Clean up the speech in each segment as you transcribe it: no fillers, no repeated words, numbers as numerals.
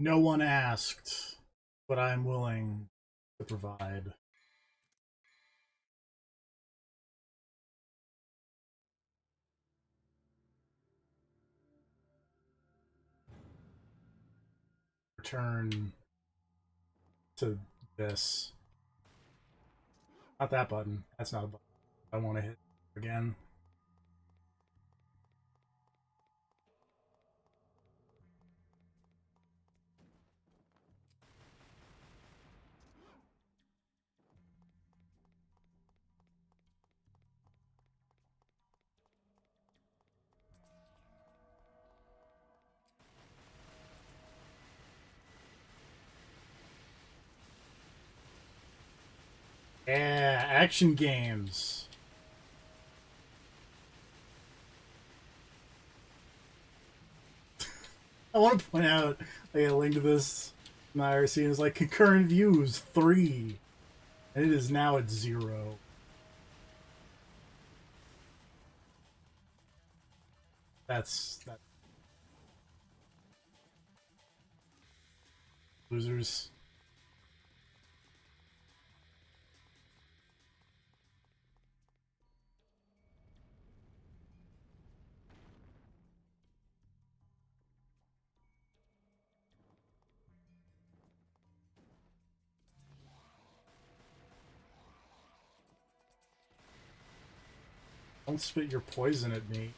No one asked, but I'm willing to provide. Return to this. Not that button. That's not a button. I want to hit again. Yeah, action games. I want to point out, like, a link to this in the IRC is like concurrent views 3, and it is now at 0. That's losers. Don't spit your poison at me.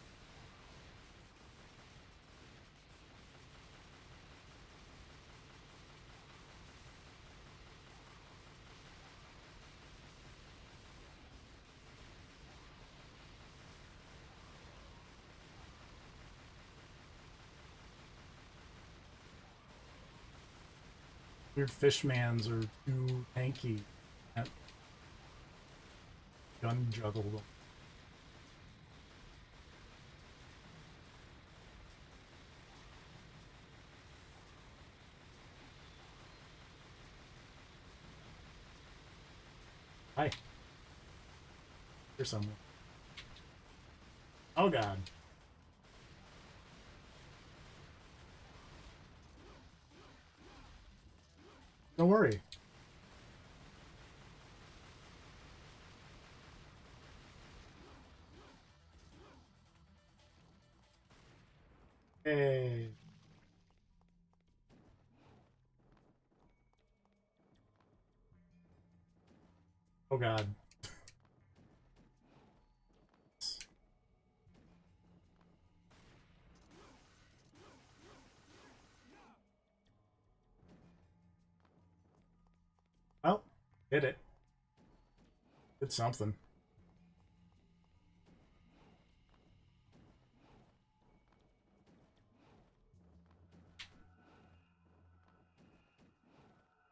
Weird fishmans are too tanky. Can't gun juggle them. Hi. Here's someone. Oh god. Don't worry. Hey. Oh god. Well, hit it. Did something.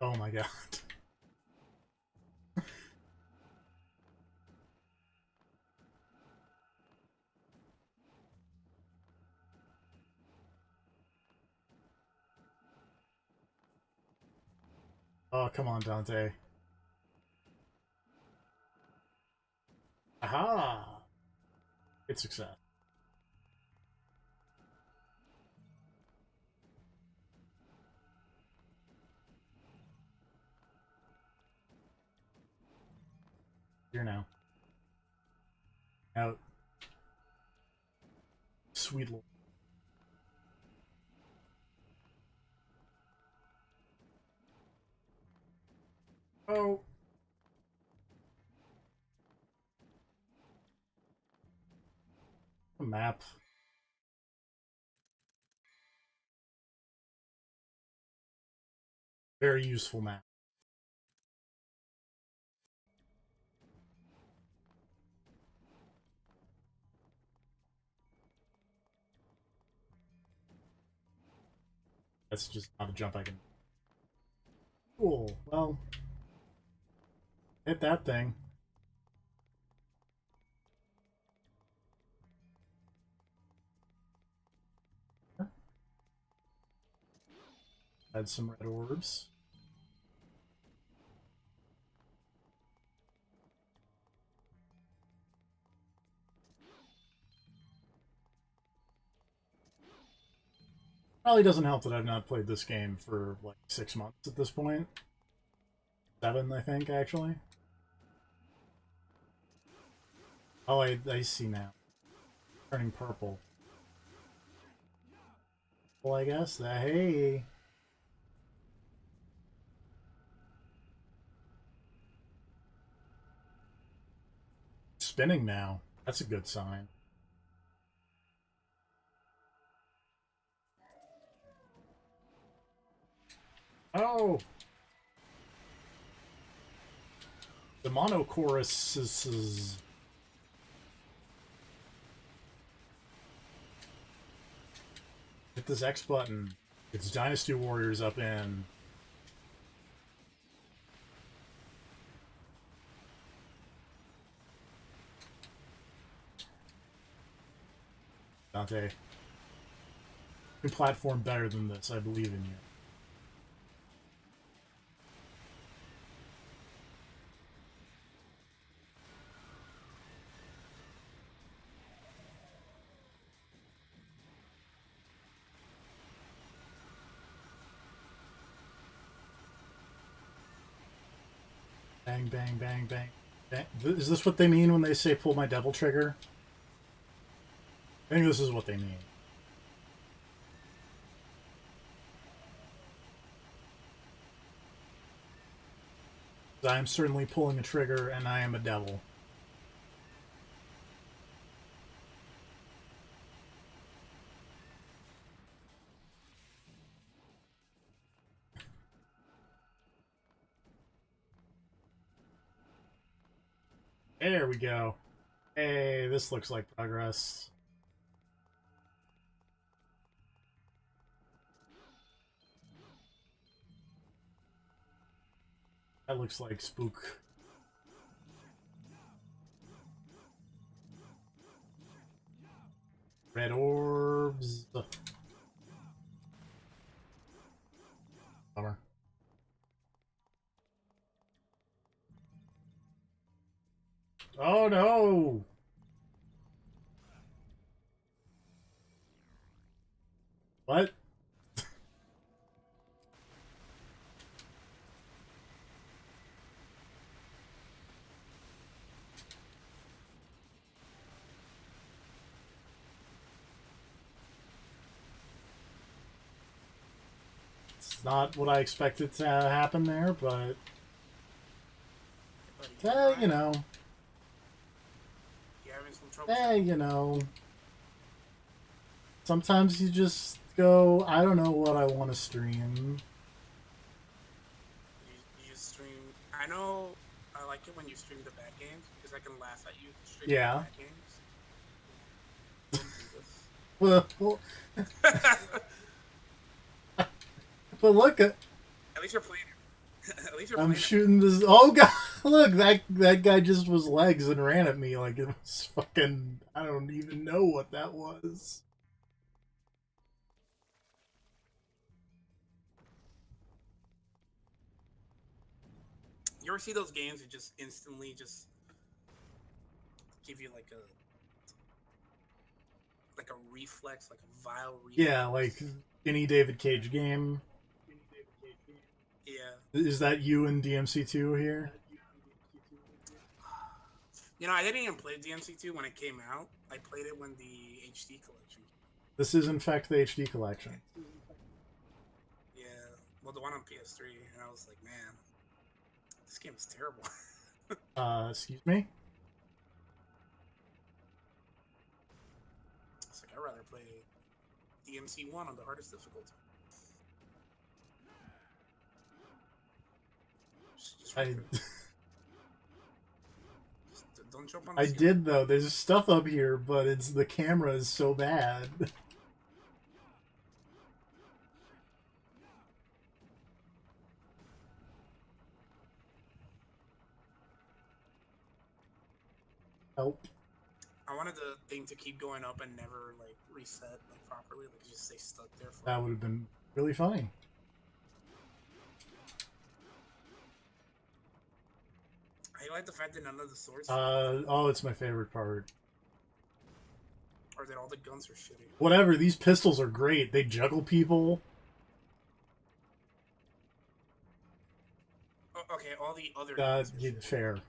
Oh my god. Oh, come on, Dante. Aha! Good success. Here now. Out. Sweet lord. Oh. A map. Very useful map. That's just not a jump I can. Cool. Well, hit that thing. Had some red orbs. Probably doesn't help that I've not played this game for like 6 months at this point. 7, I think, actually. Oh, I see now. Turning purple. Well, I guess that, hey. Spinning now. That's a good sign. Oh! The mono chorus is... Hit this X button. It's Dynasty Warriors up in. Dante. You can platform better than this. I believe in you. Bang, bang, bang, bang. Bang. Is this what they mean when they say pull my devil trigger? I think this is what they mean. I am certainly pulling a trigger, and I am a devil. There we go. Hey, this looks like progress. That looks like spook. Red orbs. Bummer. Oh no! What? It's not what I expected to happen there, but you know. You know. Sometimes you just go, I don't know what I want to stream. You stream. I know. I like it when you stream the bad games because I can laugh at you streaming Yeah. the bad games. Well, but look at least you're playing. At least you're I'm playing shooting this. Oh god! Look, that guy just was legs and ran at me like it was fucking. I don't even know what that was. You ever see those games that just instantly just give you like a reflex, like a vile reflex? Yeah, like any David Cage game. Yeah. Is that you and DMC2 here? You know, I didn't even play DMC2 when it came out. I played it when the HD collection. This is in fact the HD collection. Yeah, well, the one on PS3, and I was like, man, this game is terrible. Excuse me? It's like, I'd rather play DMC1 on the hardest difficulty. Don't jump on the ceiling. did though. There's stuff up here, but it's the camera is so bad. Help. I wanted the thing to keep going up and never like reset like properly, like just stay stuck there for. That would have been really funny. I like the fact that none of the swords. Oh, it's my favorite part. Or that all the guns are shitty. Whatever, these pistols are great. They juggle people. Oh, okay, all the other guns are shitty. Fair.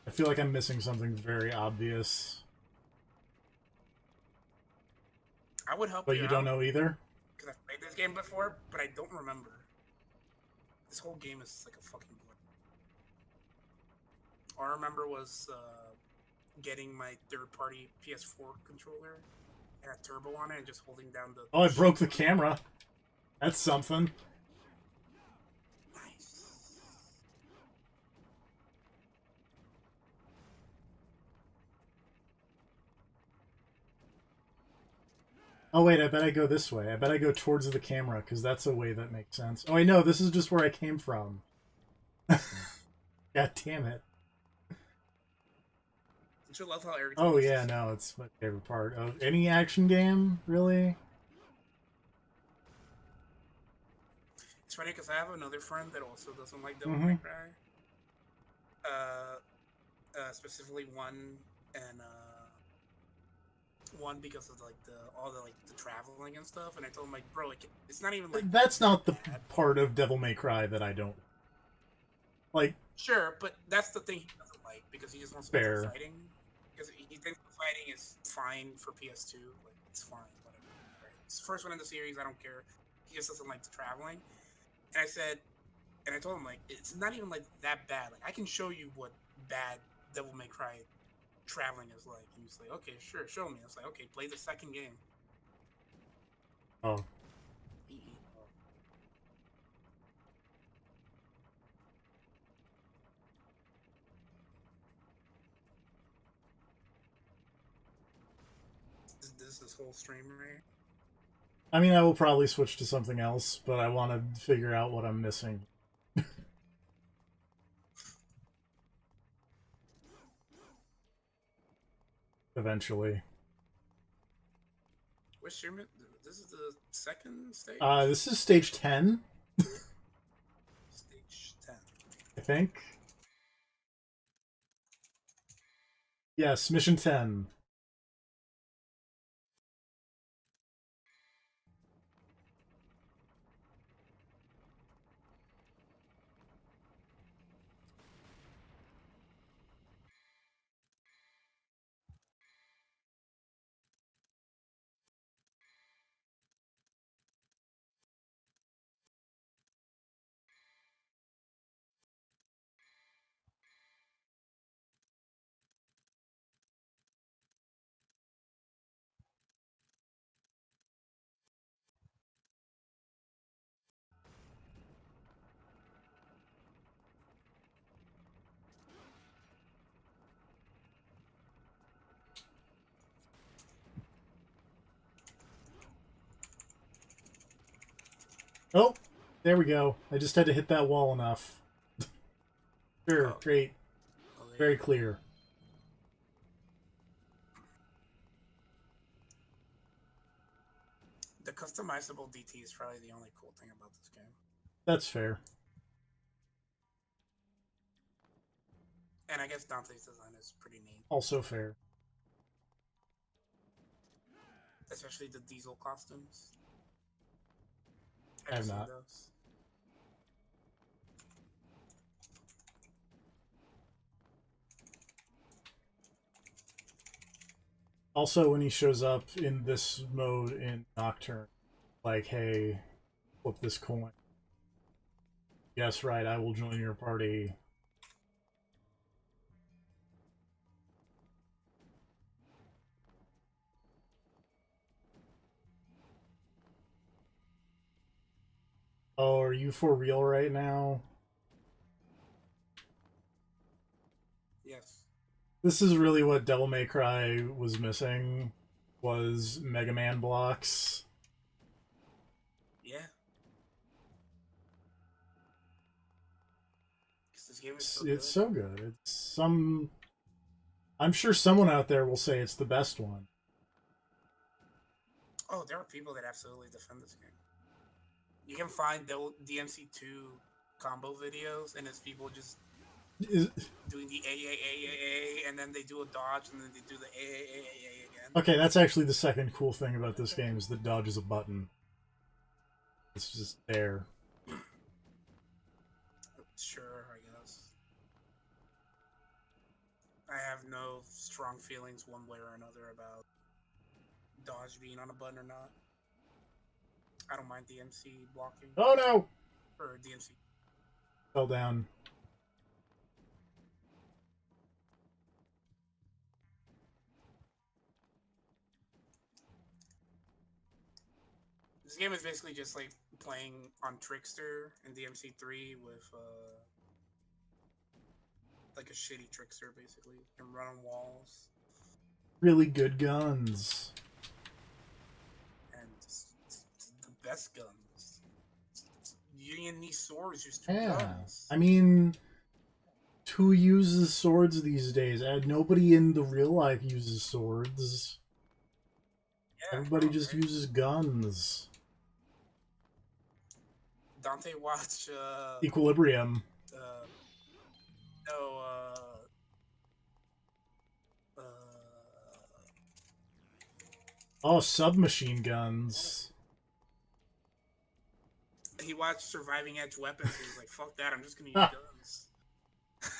I feel like I'm missing something very obvious. I would help But you you out. don't know either? Because I've played this game before, but I don't remember. This whole game is like a fucking blur. All I remember was getting my third-party PS4 controller and a turbo on it and just holding down the... Oh, I broke the camera. That's something. Nice. Oh, wait, I bet I go this way. I bet I go towards the camera, because that's a way that makes sense. Oh, wait, no, this is just where I came from. God damn it. Don't you love how everything... Oh, yeah, no, it's my favorite part of any action game, really? It's funny because I have another friend that also doesn't like Devil May Cry. Specifically one because of like all the traveling and stuff, and I told him like, bro, it's not even like that's not the bad. part of Devil May Cry that I don't like. Sure, but that's the thing he doesn't like because he just wants to do fighting. Because he thinks the fighting is fine for PS2, like it's fine, whatever. Right? It's the first one in the series. I don't care. He just doesn't like the traveling. And I told him like it's not even like that bad. Like I can show you what bad Devil May Cry traveling is like. And he's like, okay, sure, show me. I was like, okay, play the second game. Oh. This whole stream right? I mean, I will probably switch to something else, but I want to figure out what I'm missing. Eventually. Which stream? This is the second stage? This is stage 10. Stage 10. I think. Yes, mission 10. Oh, there we go. I just had to hit that wall enough. Sure, Oh. great. Very clear. The customizable DT is probably the only cool thing about this game. That's fair. And I guess Dante's design is pretty neat. Also fair. Especially the diesel costumes. I have not. Those? Also, when he shows up in this mode in Nocturne, like, hey, flip this coin. Yes, right, I will join your party. Oh, are you for real right now? Yes. This is really what Devil May Cry was missing, was Mega Man blocks. Yeah. This game is It's so good. It's some... I'm sure someone out there will say it's the best one. Oh, there are people that absolutely defend this game. You can find DMC2 combo videos, and it's people just doing the A, and then they do a dodge, and then they do the A again. Okay, that's actually the second cool thing about this game is that dodge is a button. It's just there. Sure, I guess. I have no strong feelings one way or another about dodge being on a button or not. I don't mind DMC blocking. Oh no! Or DMC. Fell down. This game is basically just like playing on Trickster in DMC3 with like a shitty Trickster, basically. You can run on walls. Really good guns. And it's the best guns. You didn't need swords, just guns. I mean, who uses swords these days? Nobody in the real life uses swords. Yeah, everybody just uses guns. Dante watch Equilibrium. No, oh, submachine guns. He watched Surviving Edge Weapons and he's like, fuck that, I'm just gonna use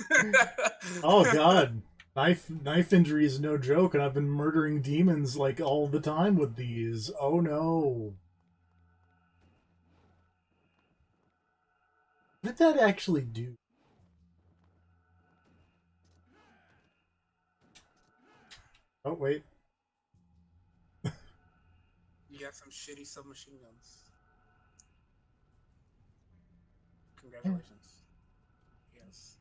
guns. Oh god. Knife injury is no joke, and I've been murdering demons like all the time with these. Oh no. What did that actually do? Oh, wait. You got some shitty submachine guns. Congratulations. Yes.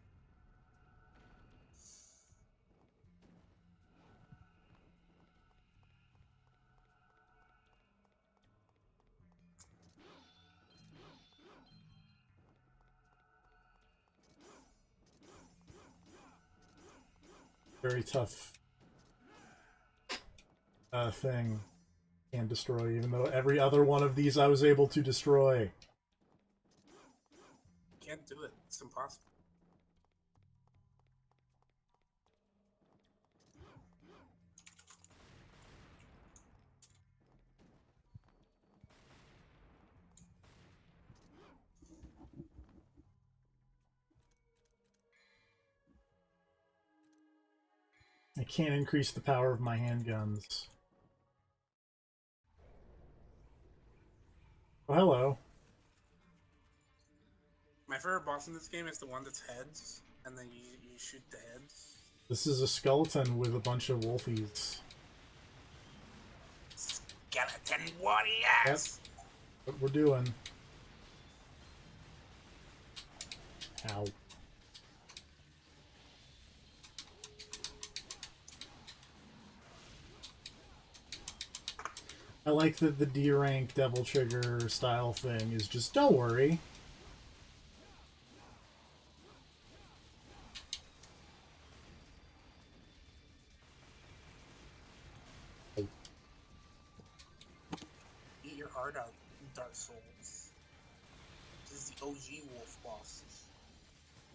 Very tough thing. Can't destroy, even though every other one of these I was able to destroy. Can't do it. It's impossible. I can't increase the power of my handguns. Oh, hello. My favorite boss in this game is the one that's heads, and then you shoot the heads. This is a skeleton with a bunch of wolfies. Skeleton warriors! Yep. What we're doing. Ow. I like that the D rank Devil Trigger style thing is just, don't worry. Eat your heart out, Dark Souls. This is the OG wolf boss.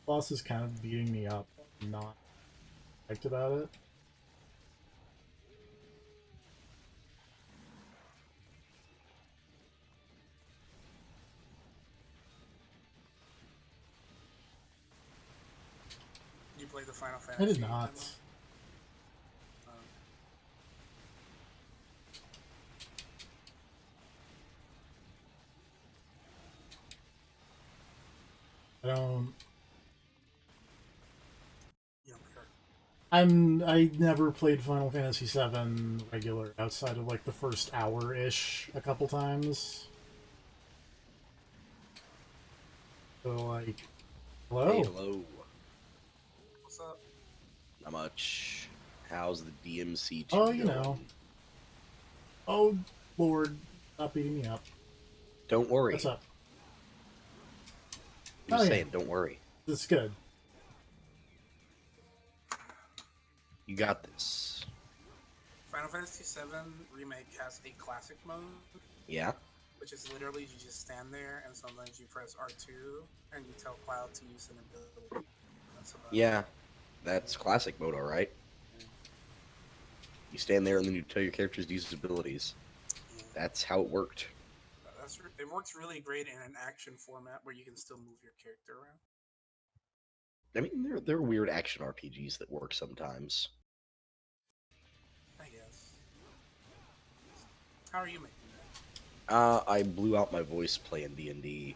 Boss is kind of beating me up. I'm not psyched about it. You play the Final Fantasy? I did not. I don't. You don't care. I never played Final Fantasy VII regular outside of like the first hour-ish a couple times. So like, hello. Hey, hello. What's up? Not much. How's the DMC2 Oh, you going? know. Oh Lord, stop beating me up. Don't worry. What's up? I'm just Oh, yeah. saying, don't worry. It's good. You got this. Final Fantasy VII Remake has a classic mode, Yeah? which is literally you just stand there and sometimes you press R2 and you tell Cloud to use an ability. That's about it. Yeah, that's classic mode, alright. You stand there and then you tell your characters to use his abilities. Yeah. That's how it worked. It works really great in an action format where you can still move your character around. I mean, there are weird action RPGs that work sometimes. I guess. How are you making that? I blew out my voice playing D&D.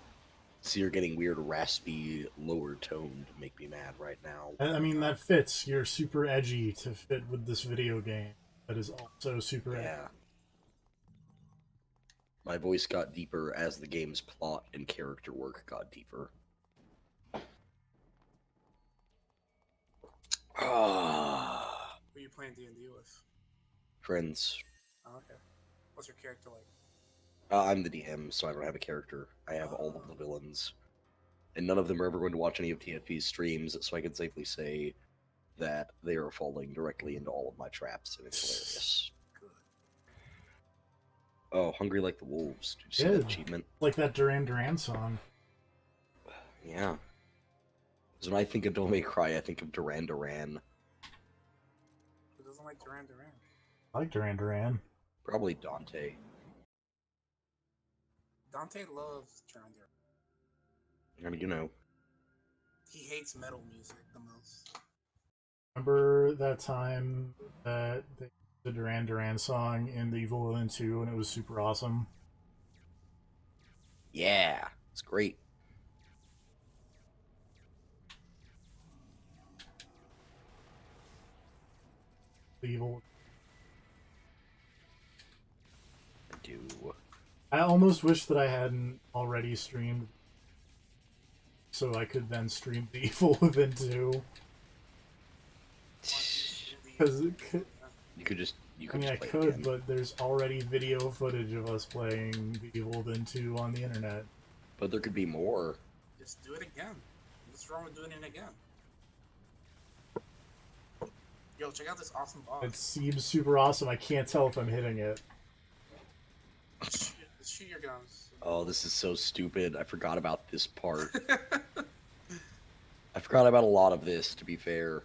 So you're getting weird, raspy, lower tone to make me mad right now. I mean, that fits. You're super edgy to fit with this video game that is also super edgy. Yeah. My voice got deeper as the game's plot and character work got deeper. Ah, Who are you playing D&D with? friends. Oh, okay. What's your character like? I'm the DM, so I don't have a character. I have all of the villains. And none of them are ever going to watch any of TFP's streams, so I can safely say that they are falling directly into all of my traps, and it's hilarious. Good. Oh, Hungry Like the Wolves. Did you see Yeah. that achievement? Like that Duran Duran song. Yeah. Because when I think of Don't Make Cry, I think of Duran Duran. Who doesn't like Duran Duran? I like Duran Duran. Probably Dante. Dante loves Duran Duran. I mean, you know. He hates metal music the most. Remember that time that they used the Duran Duran song in the Evil Within 2 and it was super awesome? Yeah, it's great. The Evil. I do. I almost wish that I hadn't already streamed so I could then stream the Evil Within 2. Because You could just I mean, I play it could, again. but there's already video footage of us playing the Evil Within 2 on the internet. But there could be more. Just do it again. What's wrong with doing it again? Yo, check out this awesome boss. It seems super awesome. I can't tell if I'm hitting it. Shoot your guns. Oh, this is so stupid. I forgot about this part. I forgot about a lot of this, to be fair.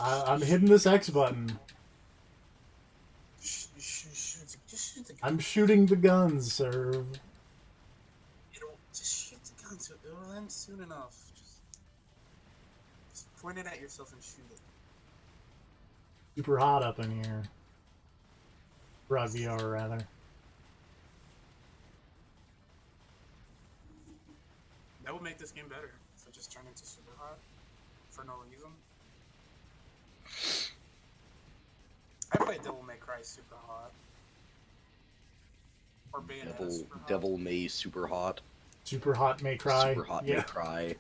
I'm hitting this X button. Just shoot the gun. I'm shooting the guns, sir. Just shoot the gun. It'll end soon enough. Just point it at yourself and shoot it. Super hot up in here. Broad VR, rather. That would make this game better if it just turned into super hot for no reason. I played Devil May Cry super hot. Or Bayonetta super hot. Devil May super hot. Super hot may cry. Super hot yeah. may cry.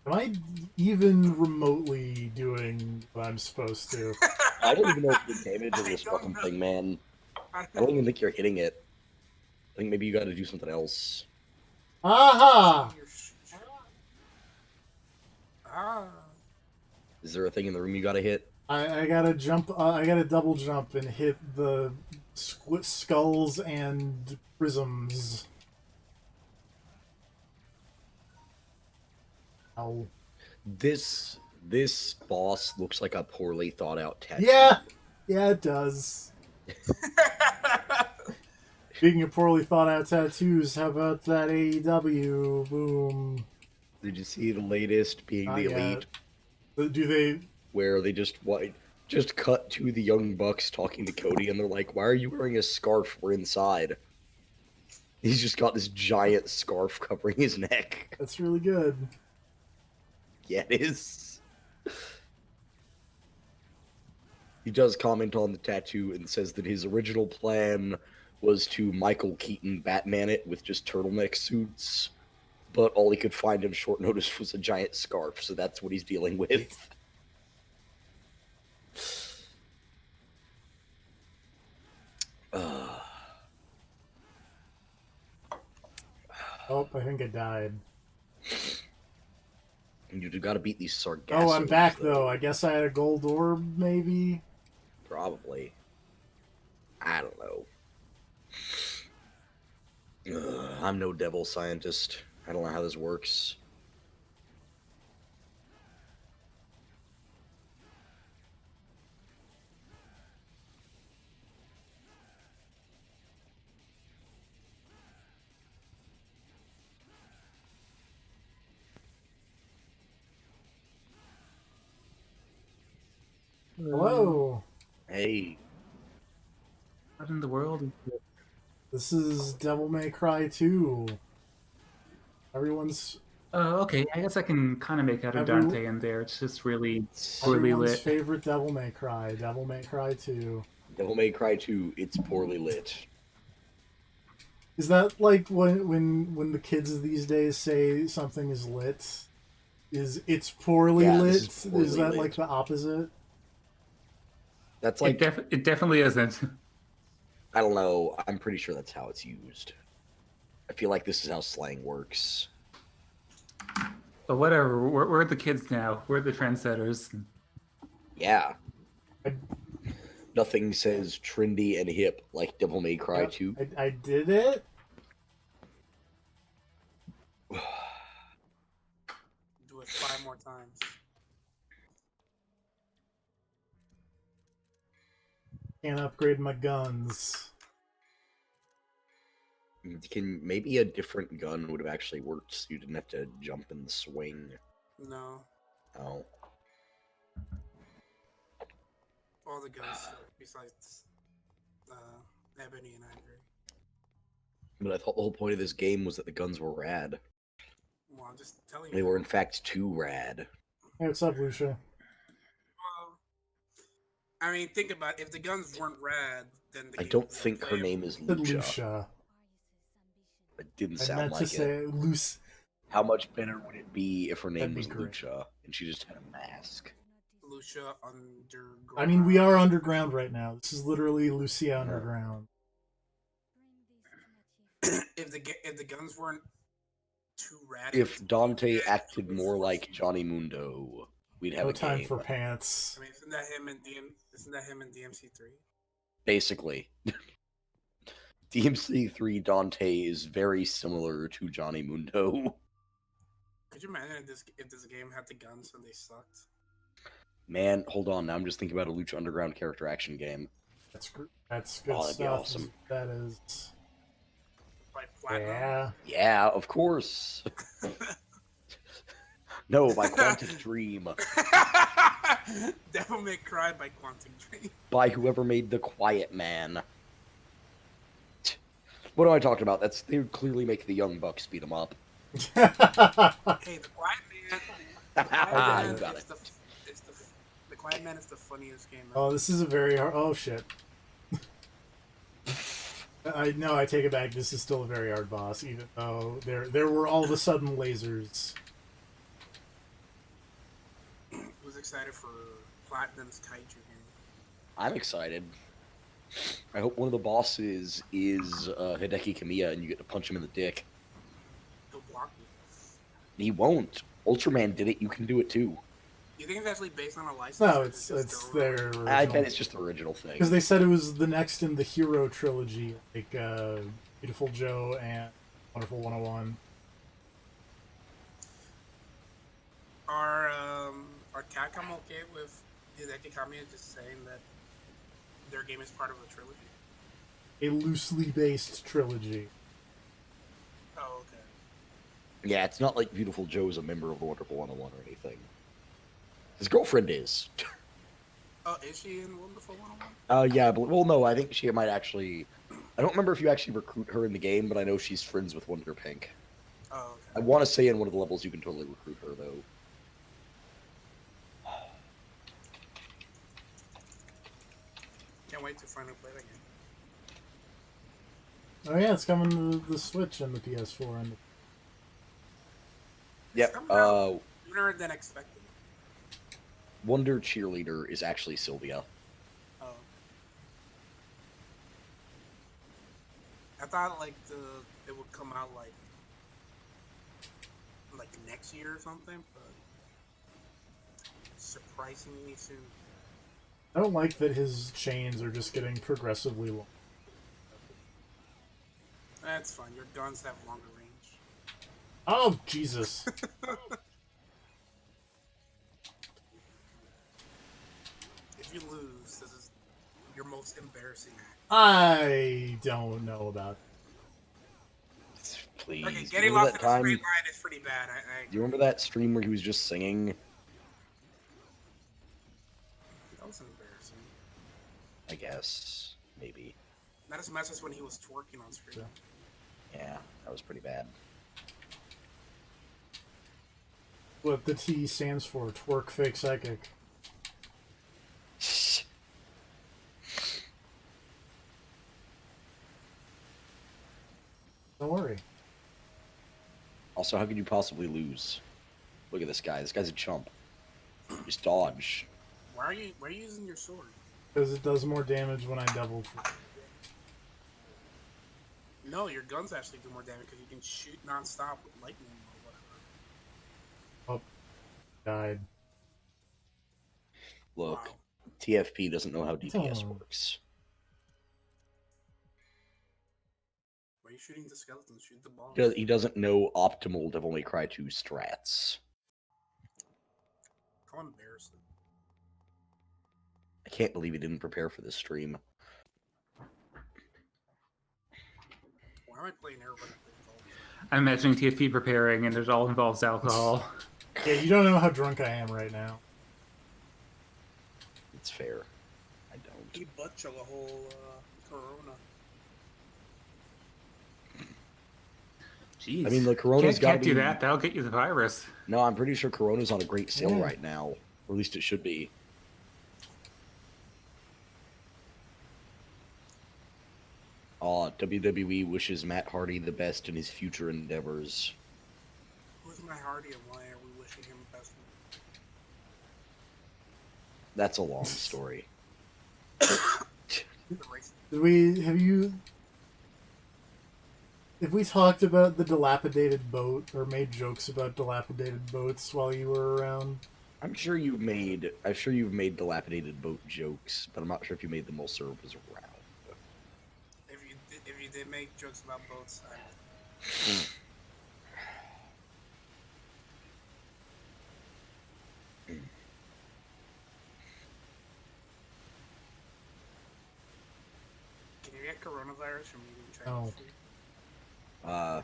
Am I even remotely doing what I'm supposed to? I don't even know if you're damaging this I don't fucking know. thing, man. I don't even think you're hitting it. I think maybe you gotta do something else. Aha! Ah. Is there a thing in the room you gotta hit? I gotta jump. I gotta double jump and hit the skulls and prisms. Ow. This boss looks like a poorly thought out tattoo. Yeah, yeah, it does. Speaking of poorly thought out tattoos, how about that AEW? Boom. Did you see the latest being the Elite, Do they? where they just cut to the Young Bucks talking to Cody, and they're like, "Why are you wearing a scarf? We're inside." He's just got this giant scarf covering his neck. That's really good. Yeah, it is. He does comment on the tattoo and says that his original plan was to Michael Keaton Batman it with just turtleneck suits, but all he could find on short notice was a giant scarf, so that's what he's dealing with. Oh, I think it died. You got to beat these Sargassos. Oh, I'm back though. I guess I had a gold orb, maybe. Probably. I don't know. I'm no devil scientist. I don't know how this works. Hello. Hey. What in the world is this? This is Devil May Cry 2. Everyone's Okay, I guess I can kind of make out a Dante in there. It's just really poorly everyone's lit. favorite Devil May Cry. Devil May Cry 2. Devil May Cry 2, it's poorly lit. Is that like when the kids these days say something is lit? Is it's poorly Yeah, lit? this is poorly Is that lit. like the opposite? That's like, It definitely isn't. I don't know. I'm pretty sure that's how it's used. I feel like this is how slang works. But whatever, we're the kids now. We're the trendsetters. Yeah. I- Nothing says trendy and hip like Devil May Cry Yep, 2. I did it. Do it 5 more times. Can't upgrade my guns. Can maybe a different gun would have actually worked so you didn't have to jump and swing. No. Oh. All the guns suck besides Ebony and Ivory. But I thought the whole point of this game was that the guns were rad. Well, I'm just telling you. They were in fact too rad. Hey, what's up, Lucia? Well, I mean, think about it. If the guns weren't rad, then the I game don't would be think her unplayable. name is Said Lucia. Lucia. It didn't I sound meant like to it. say Luce. How much better would it be if her name That'd be was great. Lucia and she just had a mask? Lucia Underground. I mean, we are underground right now. This is literally Lucia Underground. if the guns weren't too rad. If Dante acted more like Johnny Mundo, we'd have No a time game. for pants. I mean, isn't that him in DMC3? Basically. DMC3 Dante is very similar to Johnny Mundo. Could you imagine if this game had the guns and they sucked? Man, hold on. Now I'm just thinking about a Lucha Underground character action game. That's good that'd be stuff. awesome. That is. By Platinum? Yeah. Yeah, of course. No, by Quantic Dream. Devil May Cry by Quantic Dream. By whoever made The Quiet Man. What am I talking about? They would clearly make the Young Bucks beat them up. Hey, the Quiet Man. The Quiet Man You got is it. The Quiet Man is the funniest game. Oh, this is a very hard. Oh shit. I take it back. This is still a very hard boss, even though there were all of a sudden lasers. Who's excited for Platinum's Kaiju game? I'm excited. I hope one of the bosses is Hideki Kamiya and you get to punch him in the dick. He'll block you. He won't. Ultraman did it. You can do it too. You think it's actually based on a license? No, or it's just their. original? I bet it's just the original thing. Because they said it was the next in the Hero trilogy, like Beautiful Joe and Wonderful 101. Are Capcom okay with Hideki Kamiya just saying that their game is part of a trilogy? A loosely based trilogy. Oh, okay. Yeah, it's not like Beautiful Joe's a member of Wonderful 101 or anything. His girlfriend is. Oh, is she in Wonderful 101? Yeah, but, well, no, I think she might actually... I don't remember if you actually recruit her in the game, but I know she's friends with Wonder Pink. Oh, I okay. want to say in one of the levels you can totally recruit her, though. Can't wait to finally play that game. Oh yeah, it's coming to the Switch and the PS4 and. Yep, Somehow sooner than expected. Wonder Cheerleader is actually Sylvia. Oh. I thought like it would come out like next year or something, but surprisingly soon. I don't like that his chains are just getting progressively long. That's fine. Your guns have longer range. Oh, Jesus. If you lose, this is your most embarrassing act. I don't know about Please. Okay, You getting remember lost that in a time? straight line is pretty bad. I Do you remember that stream where he was just singing? That was embarrassing. I guess. Maybe. Not as much as when he was twerking on screen. Yeah, that was pretty bad. what the T stands for. Twerk fake psychic. Don't worry. Also, how could you possibly lose? Look at this guy. This guy's a chump. Just dodge. Why are you using your sword? Because it does more damage when I double. No, your guns actually do more damage because you can shoot non-stop with lightning or whatever. Oh, died. Look, Wow. TFP doesn't know how DPS Oh. works. Why are you shooting the skeletons? Shoot the balls. He doesn't know optimal Devil May Cry 2 strats. How embarrassing. I can't believe he didn't prepare for this stream. Why am I playing everybody? I'm imagining TFP preparing, and it all involves alcohol. Yeah, you don't know how drunk I am right now. It's fair. I don't. He butt chug a whole Corona. Jeez. I mean, the Corona's got to can't be... do that. That'll get you the virus. No, I'm pretty sure Corona's on a great sale Yeah. right now. Or at least it should be. WWE wishes Matt Hardy the best in his future endeavors. Who's my Hardy and why are we wishing him best? That's a long story. Have we talked about the dilapidated boat or made jokes about dilapidated boats while you were around? I'm sure you've made dilapidated boat jokes, but I'm not sure if you made them while Serv was around. If you did make jokes about boats, can you get coronavirus from eating Chinese food?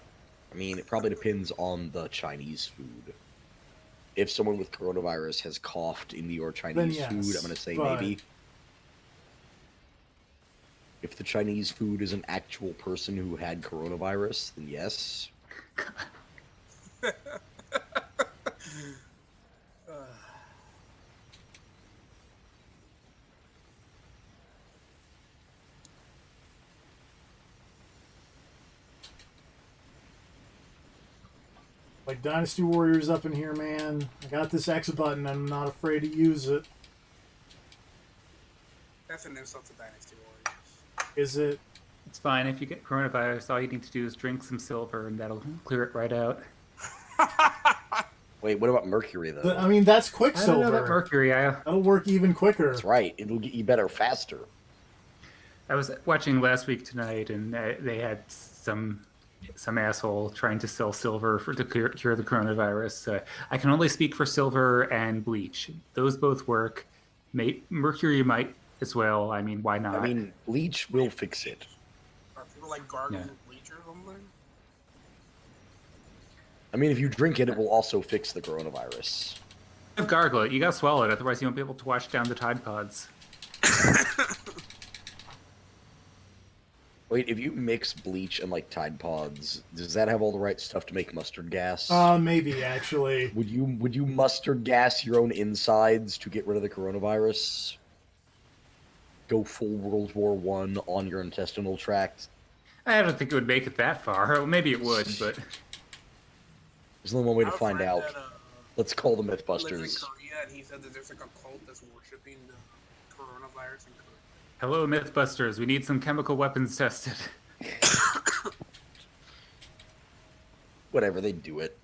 I mean, it probably depends on the Chinese food. If someone with coronavirus has coughed into your Chinese yes, food, I'm going to say but- maybe. If the Chinese food is an actual person who had coronavirus, then yes. Like Dynasty Warriors up in here, man. I got this X button. I'm not afraid to use it. That's an insult to Dynasty Warriors. Is it? It's fine. If you get coronavirus, all you need to do is drink some silver, and that'll clear it right out. Wait, what about mercury, though? I mean, that's I don't Quicksilver. know that mercury. That'll work even quicker. That's right. It'll get you better faster. I was watching Last Week Tonight, and they had some asshole trying to sell silver to cure the coronavirus. I can only speak for silver and bleach. Those both work. Mercury might as well. I mean, why not? I mean, bleach will fix it. Are people like gargling Yeah. bleach or something? I mean, if you drink it, it will also fix the coronavirus. Gargle it. You gotta swallow it, otherwise you won't be able to wash down the Tide Pods. Wait, if you mix bleach and, like, Tide Pods, does that have all the right stuff to make mustard gas? Maybe, actually. Would you mustard gas your own insides to get rid of the coronavirus? Go full World War I on your intestinal tract? I don't think it would make it that far. Well, maybe it would, but There's only one way to Our find friend out. that, Let's call the lives in Mythbusters. Korea, and he said that there's like a cult that's worshipping the coronavirus in Korea. hello, Mythbusters. We need some chemical weapons tested. Whatever, they do it.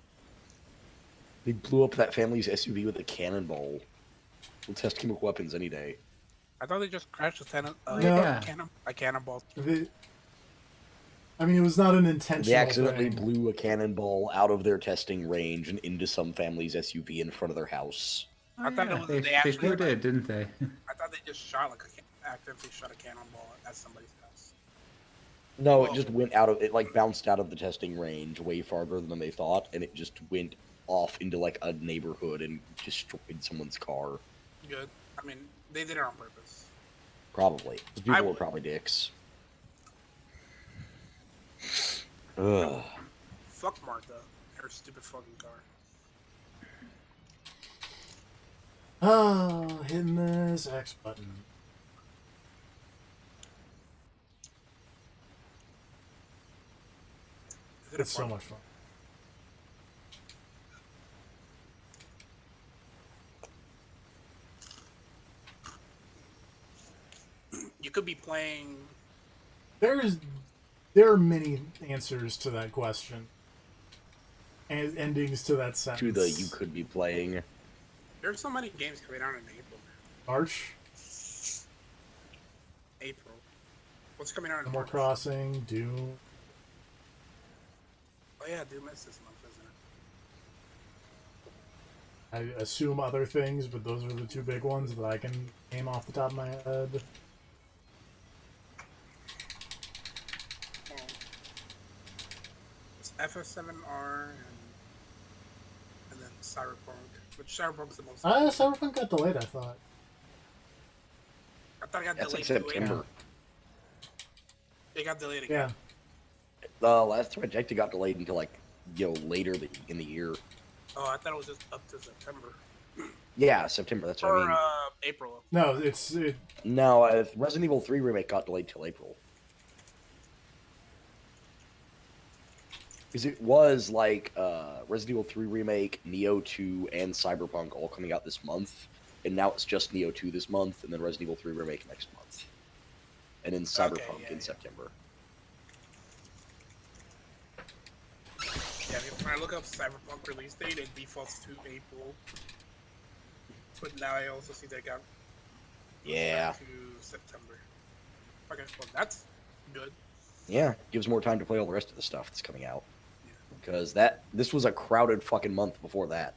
They blew up that family's SUV with a cannonball. We'll test chemical weapons any day. I thought they just crashed Yeah. a cannonball. I mean, it was not an They intentional accidentally thing. blew a cannonball out of their testing range and into some family's SUV in front of their house. I thought it was they they actually sure did, didn't they? I thought they just shot accidentally shot a cannonball at somebody's house. No, Well- it just went out of it, like bounced out of the testing range way farther than they thought, and it just went off into like a neighborhood and destroyed someone's car. Good. I mean, they did it on purpose. Probably. The people were would. probably dicks. Ugh. Fuck Martha, her stupid fucking car. Oh, hitting this X button. It's so much fun. You could be playing. There are many answers to that question, and endings to that sentence. To the you could be playing. There's so many games coming out in April. March, April. What's coming out in Animal March? Crossing, Doom. Oh yeah, Doom is this month, isn't it? I assume other things, but those are the two big ones that I can name off the top of my head. Oh. It's FS7R and then Cyberpunk, which Cyberpunk's the most. Cyberpunk got delayed, I thought. I thought it got That's like delayed to September. It got delayed again. Yeah. Last time I checked, it got delayed until like later in the year. Oh, I thought it was just up to September. Yeah, September. That's what I Or mean. April. No, it's No, Resident Evil 3 remake got delayed till April. Because it was like Resident Evil 3 remake, Neo 2, and Cyberpunk all coming out this month, and now it's just Neo 2 this month, and then Resident Evil 3 remake next month, and then Cyberpunk in September. Yeah, when I look up Cyberpunk release date, it defaults to April. But now I also see they got Yeah. to September. Okay, well that's good. Yeah, gives more time to play all the rest of the stuff that's coming out. Yeah. Because this was a crowded fucking month before that.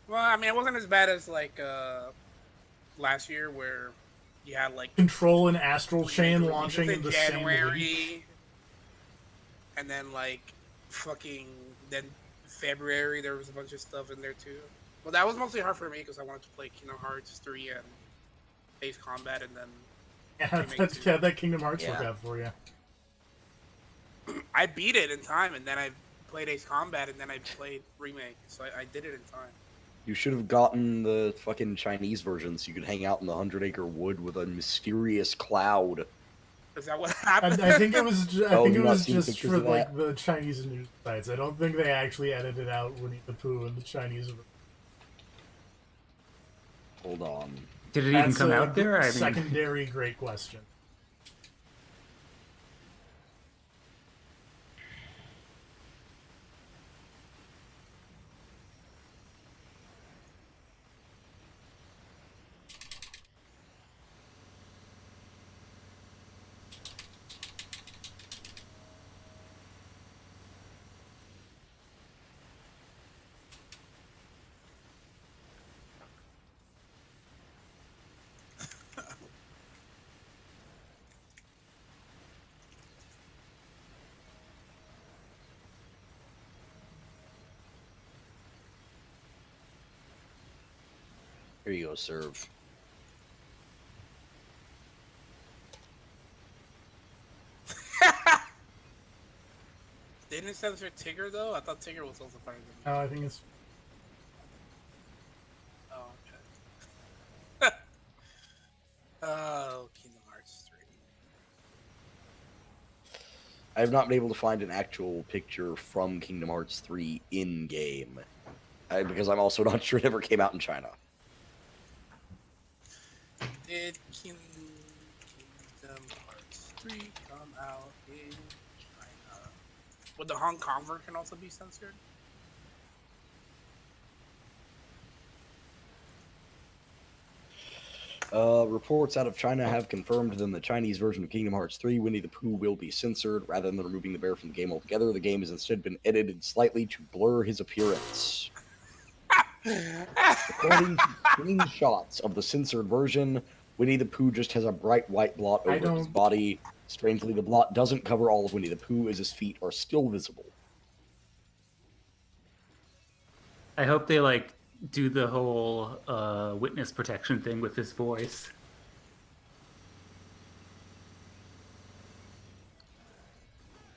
Well, I mean, it wasn't as bad as like last year where you had like Control and Astral major Chain releases launching in the same January, week. and then like fucking then February there was a bunch of stuff in there too. Well, that was mostly hard for me because I wanted to play Kingdom Hearts 3 and Ace Combat, and then Yeah, that Kingdom Hearts Yeah. look out for you. I beat it in time, and then I played Ace Combat, and then I played Remake, so I did it in time. You should have gotten the fucking Chinese version so you could hang out in the 100-acre wood with a mysterious cloud. Is that what happened? I think it was. I Oh, think you it not was seen just pictures for of like that? the Chinese news sites. I don't think they actually edited out Winnie the Pooh in the Chinese version. Hold on. Did it even That's come a out there? I mean, secondary great question. Here you go, serve. Didn't it censor Tigger though? I thought Tigger was also part of the No, I think it's. Oh, okay. Oh, Kingdom Hearts 3. I have not been able to find an actual picture from Kingdom Hearts 3 in-game. Because I'm also not sure it ever came out in China. Did Kingdom Hearts 3 come out in China? Would the Hong Kong version also be censored? Reports out of China have confirmed that in the Chinese version of Kingdom Hearts 3, Winnie the Pooh will be censored. Rather than removing the bear from the game altogether, the game has instead been edited slightly to blur his appearance. According to screenshots of the censored version, Winnie the Pooh just has a bright white blot over his body. Strangely, the blot doesn't cover all of Winnie the Pooh, as his feet are still visible. I hope they like do the whole witness protection thing with his voice.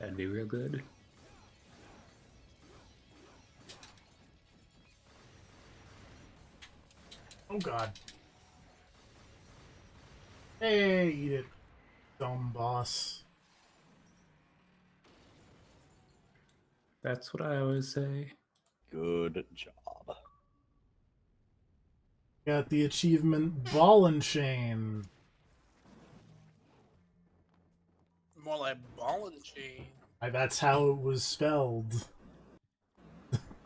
That'd be real good. Oh god. Hey, eat it, dumb boss. That's what I always say. Good job. Got the achievement Ball and Chain. More like ball and chain. That's how it was spelled.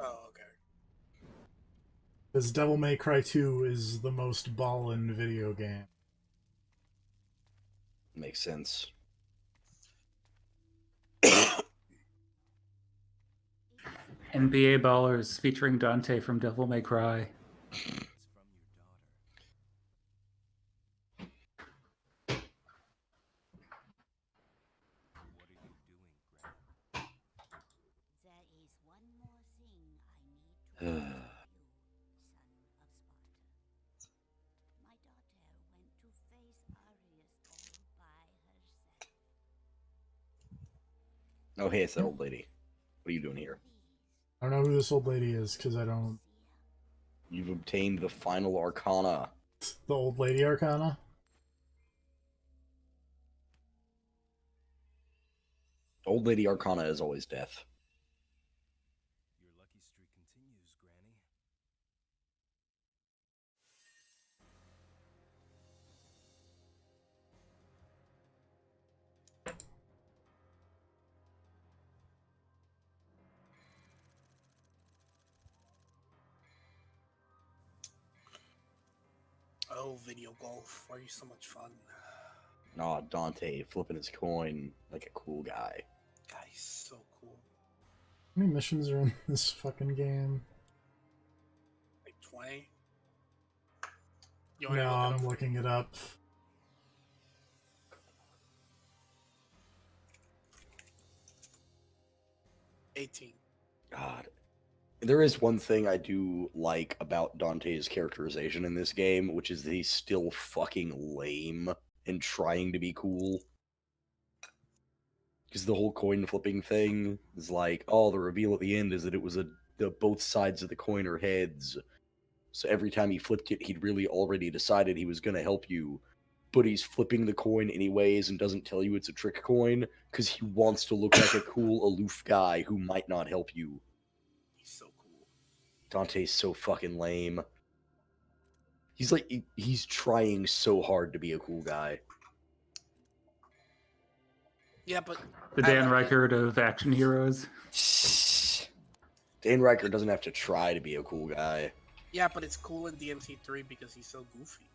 Oh, okay. Because Devil May Cry 2 is the most ballin' video game. Makes sense. NBA Ballers featuring Dante from Devil May Cry. Oh, hey, it's that old lady. What are you doing here? I don't know who this old lady is, because I don't... You've obtained the final arcana. The old lady arcana? Old lady arcana is always death. Your lucky streak continues, Granny. Oh, video golf. Why are you so much fun? Aw, Dante flipping his coin like a cool guy. God, he's so cool. How many missions are in this fucking game? Like 20? You want No, to look it I'm up? looking it up. $18. God. There is one thing I do like about Dante's characterization in this game, which is that he's still fucking lame and trying to be cool. Because the whole coin flipping thing is like, oh, the reveal at the end is that it was both sides of the coin are heads. So every time he flipped it, he'd really already decided he was going to help you. But he's flipping the coin anyways and doesn't tell you it's a trick coin because he wants to look like a cool, aloof guy who might not help you. He's so cool. Dante's so fucking lame. He's like, he's trying so hard to be a cool guy. Yeah, but... The Dan Reichert of action heroes. Dan Reichert doesn't have to try to be a cool guy. Yeah, but it's cool in DMC3 because he's so goofy.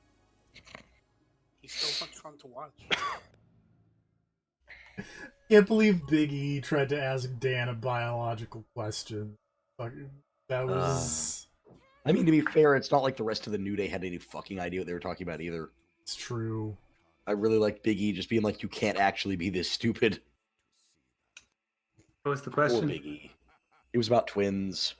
He's so much fun to watch. Can't believe Big E tried to ask Dan a biological question. That was... I mean, to be fair, it's not like the rest of the New Day had any fucking idea what they were talking about either. It's true. I really like Big E just being like, you can't actually be this stupid. What was the Poor question? Big E. It was about twins.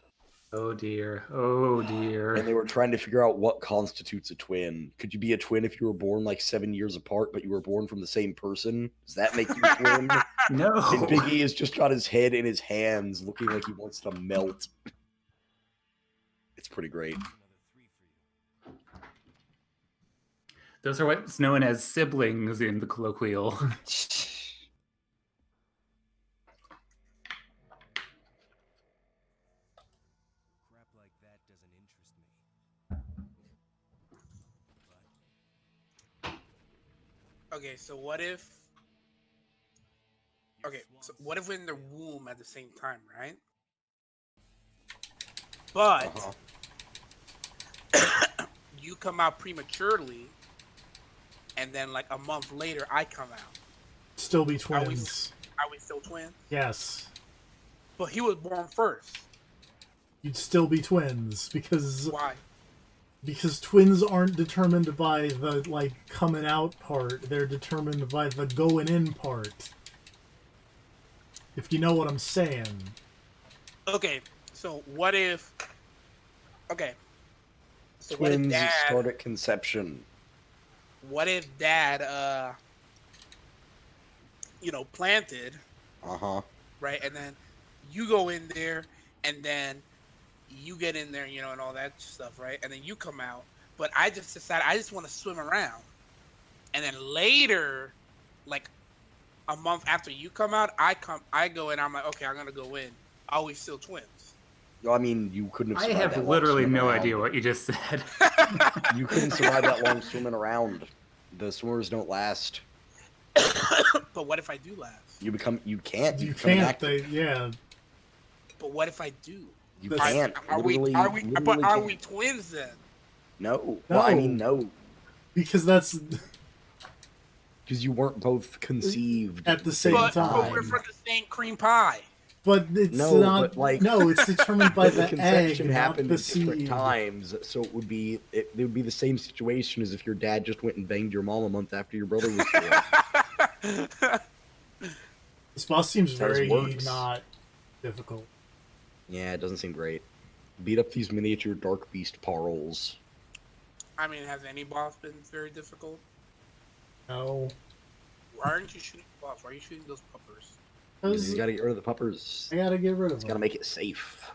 Oh dear. Oh dear. And they were trying to figure out what constitutes a twin. Could you be a twin if you were born like 7 years apart, but you were born from the same person? Does that make you a twin? No. And Big E has just got his head in his hands, looking like he wants to melt. It's pretty great. Another 3 for you. Those are what's known as siblings in the colloquial. Crap like that doesn't interest me. But Okay, so what if... Okay, so what if we're in the womb at the same time, right? But... you come out prematurely, and then like a month later I come out. Still be Are we, twins. are we still twins? Yes. But he was born first. You'd still be twins because Why? twins aren't determined by the like coming out part. They're determined by the going in part. If you know what I'm saying. Okay, so what if? Okay, so what if Twins dad? start at conception. What if dad? Planted, Uh-huh. right? And then you go in there, and then you get in there, and all that stuff, right? And then you come out. But I just decided I just want to swim around, and then later, like a month after you come out, I go in. I'm like, okay, I'm gonna go in. Are we still twins? I mean, you couldn't have I survived have that long literally swimming no around. idea what you just said. You couldn't survive that long swimming around. The swimmers don't last. But what if I do last? You become you can't. You become can't. They, inactive. yeah. But what if I do? You That's- can't. Are we? Literally- Are we? But literally are can't. we twins then? No. Well, I mean, no. Because that's Because you weren't both conceived at the same But time. we're from the same cream pie. But it's No, not. but, like- no, it's determined by the the conception egg, not happened the at different seed. times, so it would be the same situation as if your dad just went and banged your mom a month after your brother was born. This boss seems That's how this very works. not difficult. Yeah, it doesn't seem great. Beat up these miniature dark beast parles. I mean, has any boss been very difficult? No. Why aren't you shooting the boss? Why are you shooting those puppers? You gotta get rid of the puppers. I gotta get rid of It's them. gotta make it safe.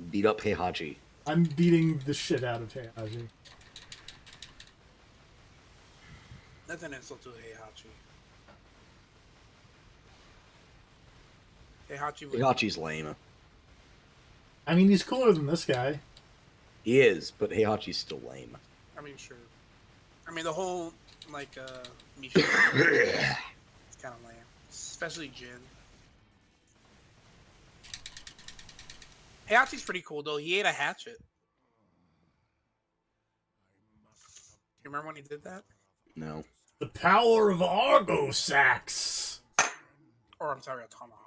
Beat up Heihachi. I'm beating the shit out of Heihachi. That's an insult to Heihachi. Heihachi was... Heihachi's lame. I mean, he's cooler than this guy. He is, but Heihachi's still lame. I mean, sure. I mean, the whole, like, Misha... it's kind of lame. Especially Jin. Heihachi's pretty cool, though. He ate a hatchet. You remember when he did that? No. The power of Argosax. Or, I'm sorry, a tomahawk.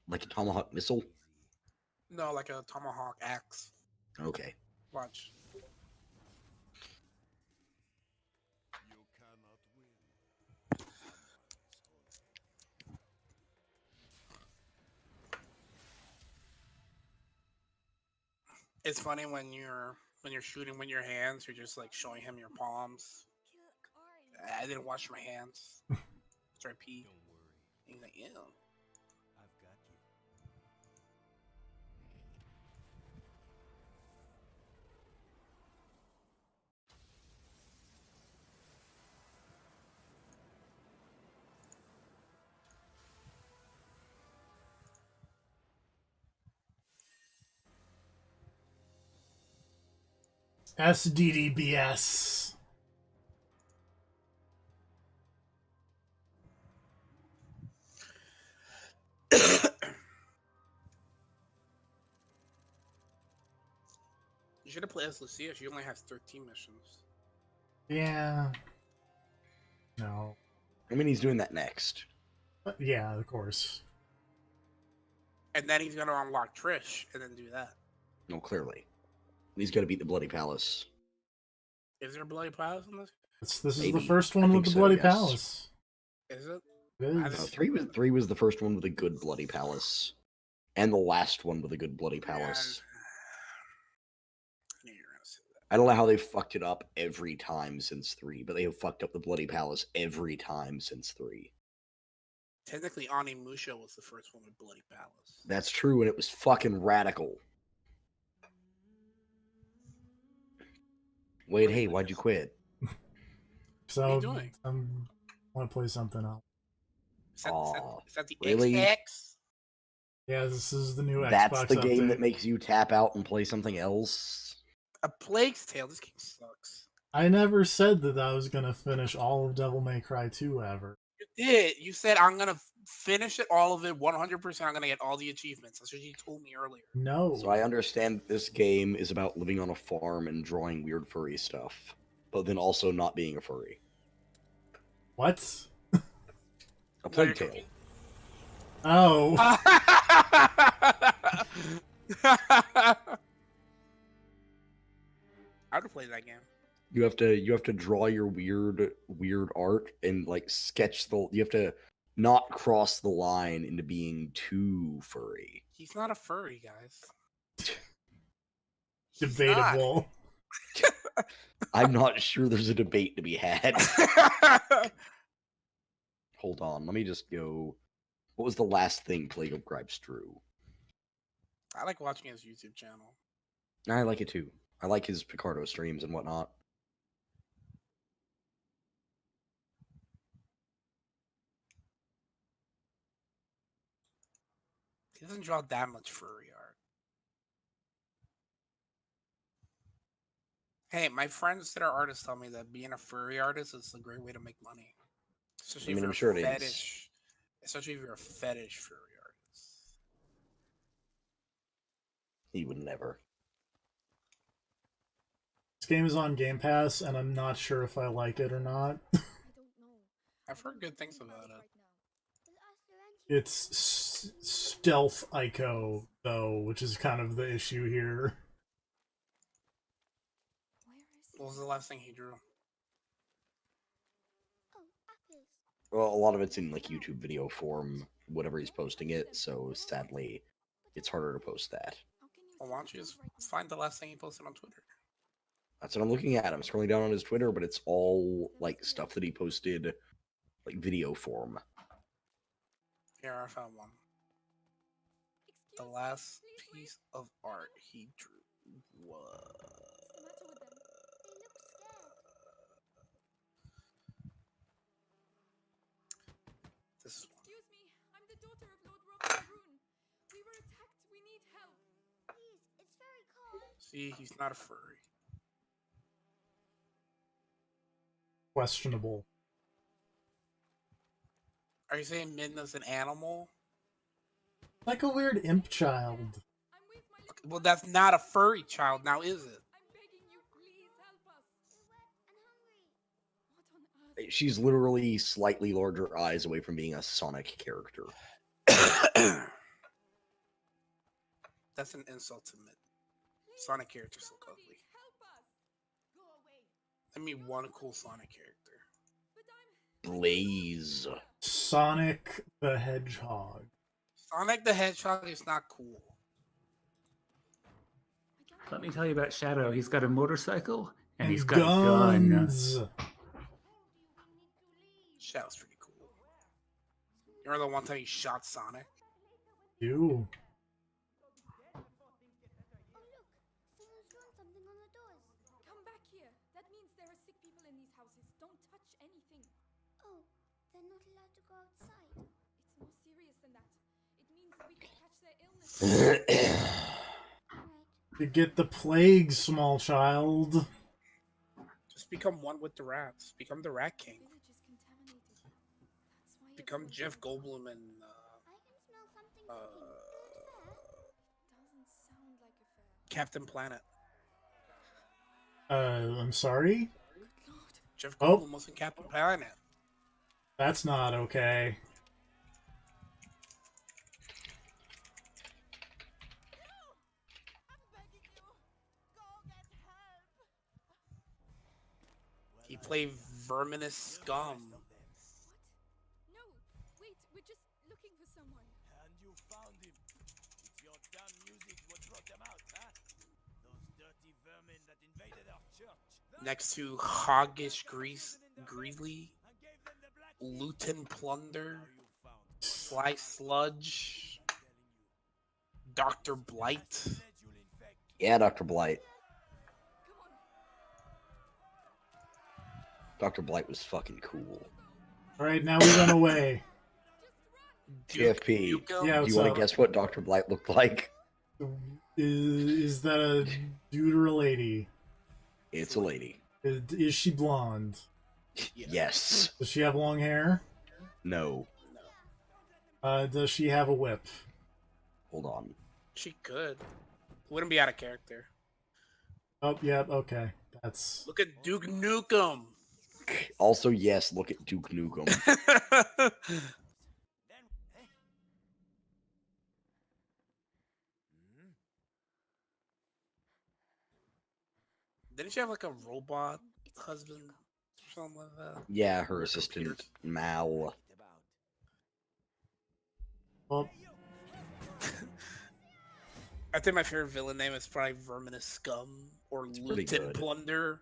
Like a tomahawk missile? No, like a tomahawk axe. Okay. Watch. It's funny when you're shooting with your hands, you're just like showing him your palms. I didn't wash my hands. Sorry, pee. Don't worry. He's like, ew. I've got you. SDDBS. You should have played as Lucia. She only has 13 missions. Yeah. No. I mean, he's doing that next. Yeah, of course. And then he's going to unlock Trish and then do that. No, clearly. He's got to beat the Bloody Palace. Is there a Bloody Palace in this? This is the Maybe. first I one think with the so, Bloody yes. Palace. Is it? It I is. just- Three was the first one with a good Bloody Palace. And the last one with a good Bloody Palace. I knew you were going to say that. I don't know how they fucked it up every time since 3, but they have fucked up the Bloody Palace every time since 3. Technically, Onimusha was the first one with Bloody Palace. That's true, and it was fucking radical. Wait, hey, why'd you quit? So What are you doing? I want to play something else. Is that the really? XX? Yeah, this is the new That's Xbox the game update. that makes you tap out and play something else? A Plague's Tale. This game sucks. I never said that I was gonna finish all of Devil May Cry 2 ever. You did. You said I'm gonna finish it, all of it, 100%. I'm gonna get all the achievements. That's what you told me earlier. No. So I understand this game is about living on a farm and drawing weird furry stuff, but then also not being a furry. What? A Plague Tale. Oh. I would play that game. You have to draw your weird art and like sketch the. You have to not cross the line into being too furry. He's not a furry, guys. He's Debatable. I'm not sure there's a debate to be had. Hold on, let me just go. What was the last thing Plague of Gripes drew? I like watching his YouTube channel. I like it too. I like his Picardo streams and whatnot. He doesn't draw that much furry art. Hey, my friends that are artists tell me that being a furry artist is a great way to make money. Especially I mean, if I'm you're sure a it is. fetish. Especially if you're a fetish furry artist. He would never. This game is on Game Pass, and I'm not sure if I like it or not. I've heard good things about it. It's stealth Ico, though, which is kind of the issue here. What was the last thing he drew? Well, a lot of it's in like YouTube video form, whatever he's posting it. So sadly, it's harder to post that. Well, why don't you just find the last thing he posted on Twitter? That's what I'm looking at. I'm scrolling down on his Twitter, but it's all like stuff that he posted, like video form. Here, I found one. The last piece of art he drew was... This is one. Excuse me, I'm the daughter of Lord Rothschild. We were attacked. We need help. Please, it's very cold. See, he's not a furry. Questionable. Are you saying Midna's an animal? Like a weird imp child. I'm with my little... Well, that's not a furry child, now is it? I'm begging you, please help us. We're wet and hungry. What on earth? She's literally slightly larger eyes away from being a Sonic character. That's an insult to Midna. Sonic character's so Somebody ugly. help us. Go away. I mean, one cool Sonic character. But I'm... Blaze. Sonic the Hedgehog. Sonic the Hedgehog is not cool. Let me tell you about Shadow. He's got a motorcycle and he's got guns. a gun. Shadow's pretty cool. You remember the one time he shot Sonic? You. Come back here. That means there are sick people in these houses. Don't touch anything. Oh, they're not allowed to go outside. It's more serious than that. It means we could catch their illness. Right. You get the plague, small child. Just become one with the rats. Become the Rat King. Village is contaminated. That's why Become everyone Jeff says Goldblum and I can smell something cooking. it doesn't sound like a fair. Captain Planet. I'm sorry? Good Lord. Jeff Oh. Goldblum was in Captain Planet. That's not okay. He played Verminous Scum. What? No. Wait, we're just looking for someone. And you found him. It's your damn music what brought them out, huh? Those dirty vermin that invaded our church. Next to Hoggish Greeley, Luton Plunder, Sly Sludge, Dr. Blight. Yeah, Dr. Blight. Come on. Dr. Blight was fucking cool. Alright, now we run away. TFP. Duke, Yeah, Do what's you want up? to guess what Dr. Blight looked like? Is that a dude or a lady? It's a lady. Is she blonde? Yes. Does she have long hair? No. Does she have a whip? Hold on. She could. Wouldn't be out of character. Oh, yep, okay. That's... Look at Duke Nukem. Also, yes, look at Duke Nukem. Then, eh? Hmm? Didn't she have like a robot husband or something like that? Yeah, her assistant, Mal. About. Well, I think my favorite villain name is probably Verminous Scum or pretty Luton good. Plunder.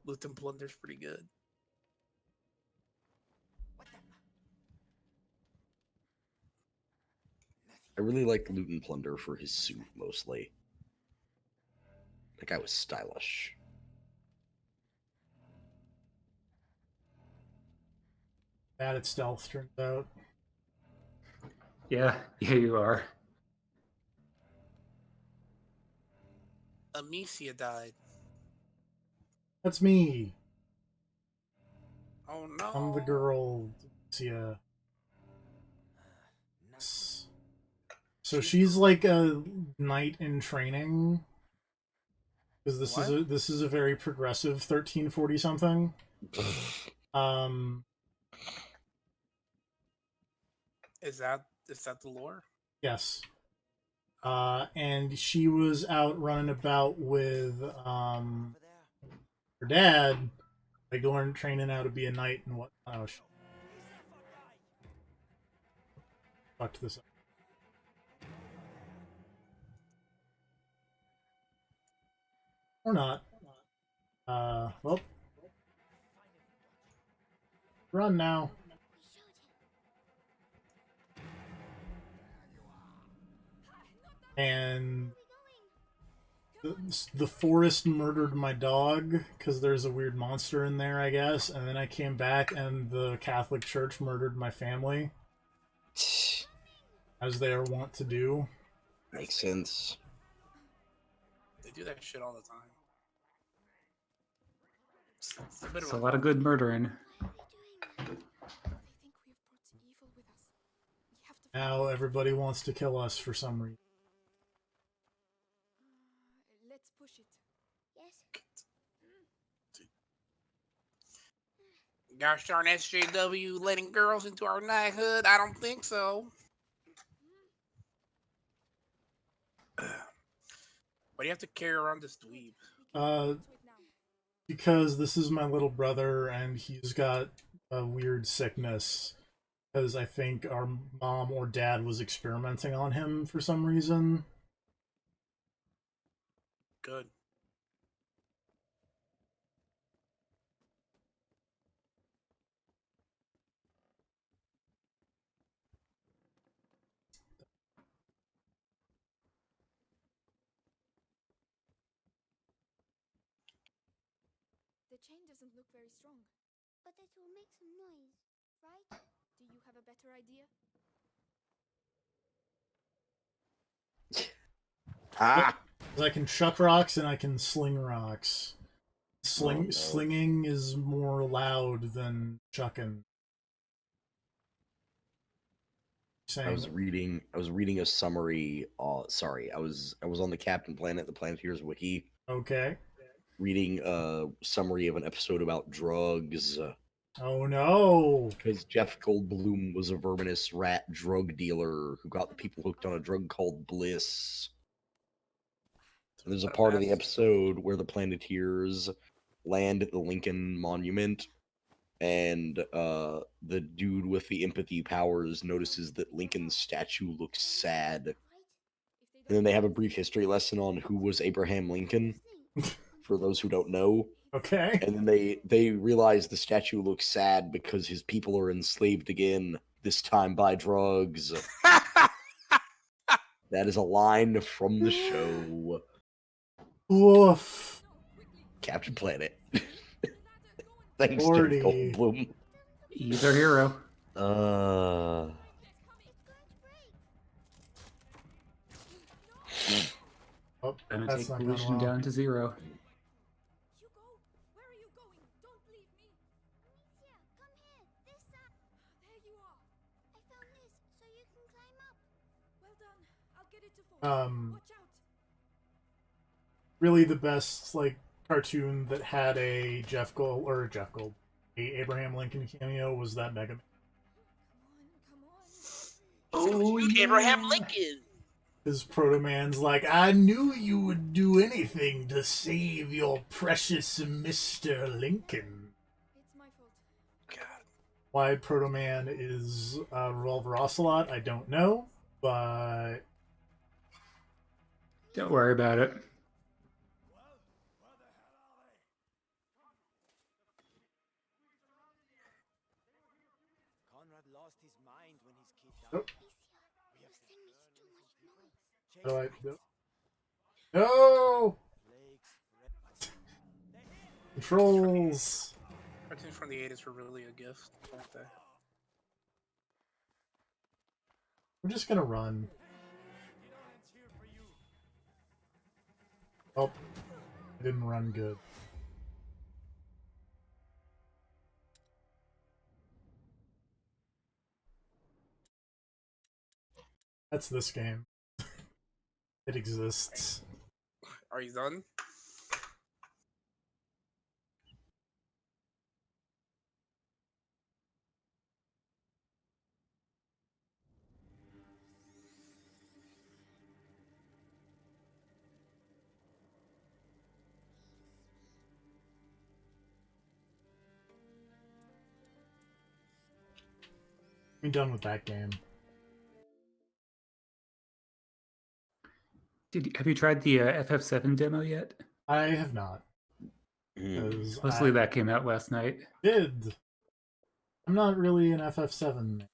Luton Plunder's pretty good. I really like Luton Plunder for his suit, mostly. That guy was stylish. bad at stealth, turns out. Yeah, you are. Amicia died. That's me. Oh no. I'm the girl. Yeah. So she's like a knight in training. Because this is a very progressive 1340 something. Is that the lore? Yes. And she was out running about with Over there. her dad, like learn training how to be a knight and what. Oh, fucked this up. Or not. Well, run now. And the forest murdered my dog because there's a weird monster in there, I guess. And then I came back and the Catholic Church murdered my family, as they are wont to do. Makes sense. They do that shit all the time. It's a bit It's of a lot of good murdering. They think we have brought evil with us. We have to Now everybody wants to kill us for some reason. let's push it. Yes. Gosh darn SJW letting girls into our knighthood? I don't think so. Why do you have to carry around this dweeb? Because this is my little brother and he's got a weird sickness. Because I think our mom or dad was experimenting on him for some reason. Good. The chain doesn't look very strong. But it will make some noise, right? Do you have a better idea? Ah! I can chuck rocks and I can sling rocks. Oh, no. Slinging is more loud than chucking. I was reading a summary. Sorry, I was on the Captain Planet, the Planeteers wiki, Okay. reading a summary of an episode about drugs. Oh no! Because Jeff Goldblum was a verminous rat drug dealer who got the people hooked on a drug called Bliss. And there's a part of the episode where the Planeteers land at the Lincoln Monument, and the dude with the empathy powers notices that Lincoln's statue looks sad. Right? And then they have a brief history lesson on who was Abraham Lincoln, for those who don't know. Okay. And then they realize the statue looks sad because his people are enslaved again, this time by drugs. That is a line from the show. Woof. Captain Planet. Thanks, Lordy. Jeff Goldblum. He's our hero. Oh, Gonna that's take not going pollution well. down to 0. Hugo, where are you going? Don't leave me. Amicia, come here. This side. There you are. done. I'll get it to fall. Watch out. Really the best like cartoon that had a Jeff Gold, a Abraham Lincoln cameo was that Mega Man. Come on. Oh, Abraham Lincoln. His Proto Man's like, I knew you would do anything to save your precious Mr. Lincoln. It's my fault. God. Why Proto Man is Revolver Ocelot, I don't know, but Don't worry about it. Conrad lost his mind when his kid Oh. died. Amicia, you're making too much noise. how do I do? No! Blake's Controls! Cartoons from the 80s were really a gift, weren't they? We're just gonna run. Oh, I didn't run good. That's this game. It exists. Are you done? I'm done with that game. Have you tried the FF7 demo yet? I have not. Mm. 'Cause Supposedly I that came out last night. did. I'm not really an FF7 man.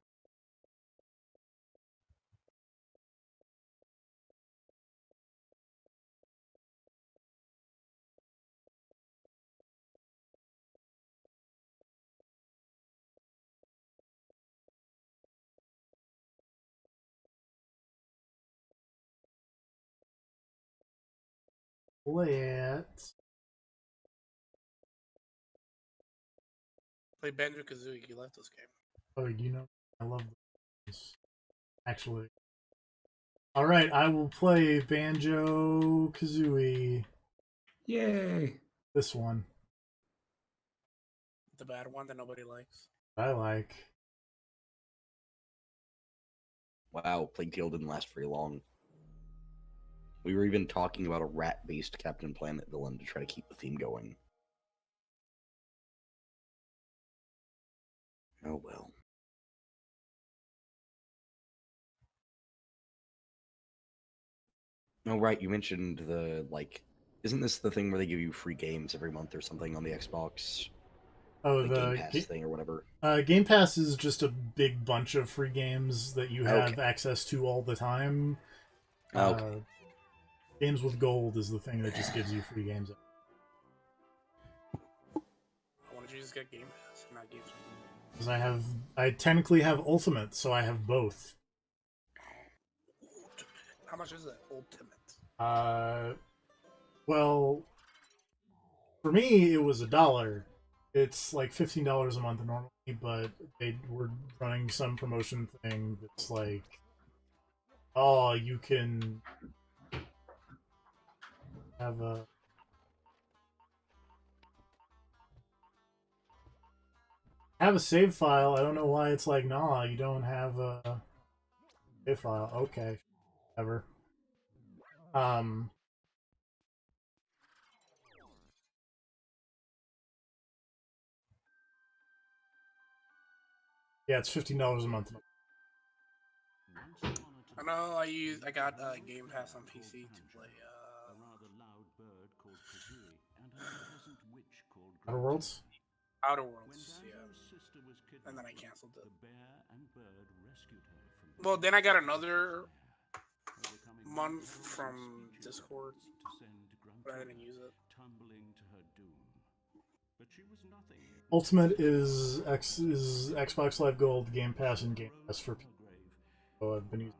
Let's. Play Banjo Kazooie. You left this game. Oh, you know, I love this. Actually. Alright, I will play Banjo Kazooie. Yay! This one. The bad one that nobody likes. I like. Wow, Plague Tale didn't last very long. We were even talking about a rat-based Captain Planet villain to try to keep the theme going. Oh well. Oh right, you mentioned the isn't this the thing where they give you free games every month or something on the Xbox? Oh, The Game Pass the thing or whatever. Game Pass is just a big bunch of free games that you have Okay. access to all the time. Okay. Games with Gold is the thing that just gives you free games. Why don't you just get Game Pass and not Games? Because I technically have Ultimate, so I have both. How much is it? Ultimate. Well, for me it was $1. It's like $15 a month normally, but they were running some promotion thing that's like, oh, you can have a save file. I don't know why it's like, nah, you don't have a save file. Okay, whatever. Yeah, it's $15 a month. I know. I got Game Pass on PC to play. Outer Worlds. Outer Worlds. Yeah. And then I canceled it. Well, then I got another month from Discord, but I didn't use it. Ultimate is Xbox Live Gold, Game Pass, and Game Pass for PC. So I've been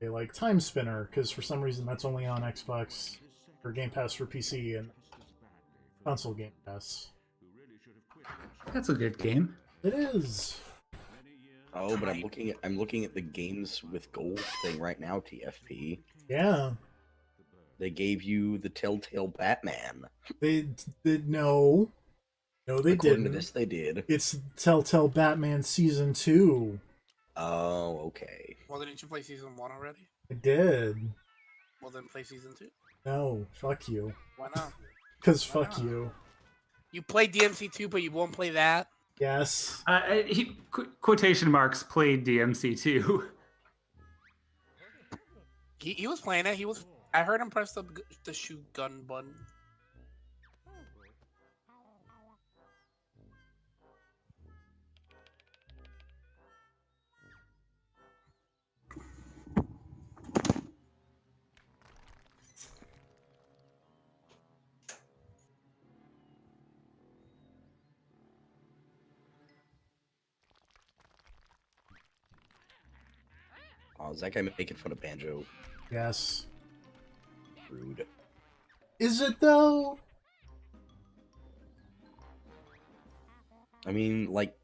using like Time Spinner because for some reason that's only on Xbox or Game Pass for PC and console Game Pass. That's a good game. It is. Oh, but I'm looking at the games with gold thing right now, TFP. Yeah. They gave you the Telltale Batman. They did no. No, they According didn't. to this, they did. It's Telltale Batman Season 2. Oh, okay. Well, didn't you play season 1 already? I did. Well, then play season 2. No, fuck you. Why not? Because Why fuck not? you. You play DMC2, but you won't play that? Yes. Quotation marks played DMC too. He was playing it. I heard him press the shoot gun button. Oh, is that guy making fun of Banjo? Yes. Rude. Is it though? I mean, like,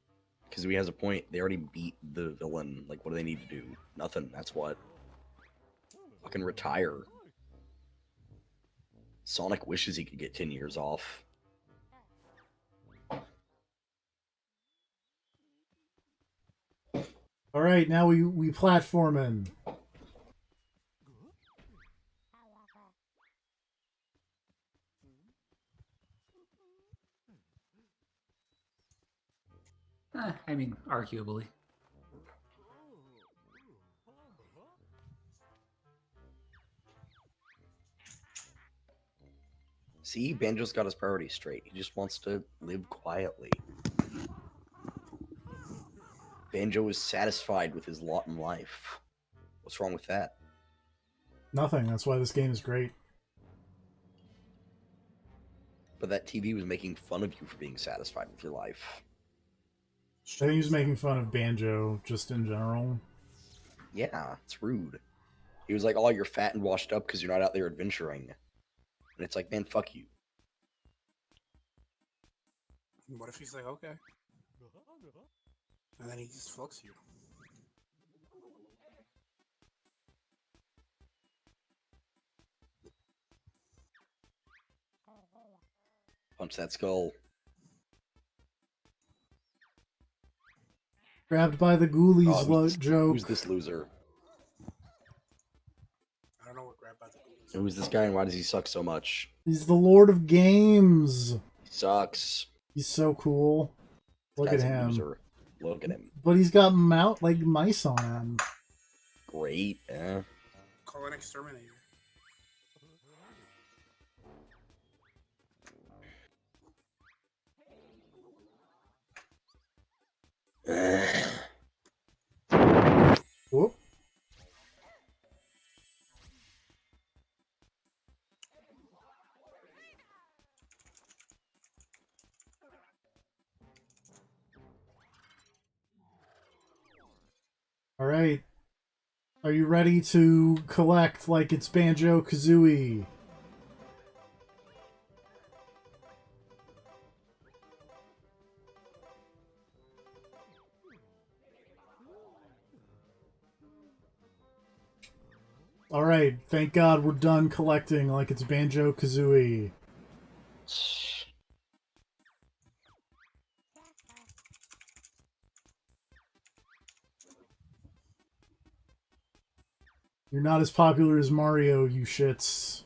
because he has a point. They already beat the villain. Like, what do they need to do? Nothing. That's what. Fucking retire. Sonic wishes he could get 10 years off. All right, now we platforming. I mean, arguably. See, Banjo's got his priorities straight. He just wants to live quietly. Banjo is satisfied with his lot in life. What's wrong with that? Nothing. That's why this game is great. But that TV was making fun of you for being satisfied with your life. I think he was making fun of Banjo just in general. Yeah, it's rude. He was like, oh, you're fat and washed up because you're not out there adventuring. And it's like, man, fuck you. What if he's like, okay? And then he just fucks you. Punch that skull. Grabbed by the ghoulies Oh, joke. who's this loser? I don't know what grab by the ghoulies. Who's this guy and why does he suck so much? He's the Lord of Games. He sucks. He's so cool. Look Guy's at a him. loser. Look at him. But he's got like mice on him. Great. Eh? Call an exterminator. Whoop. All right. Are you ready to collect like it's Banjo-Kazooie? All right. Thank God we're done collecting like it's Banjo-Kazooie. You're not as popular as Mario, you shits.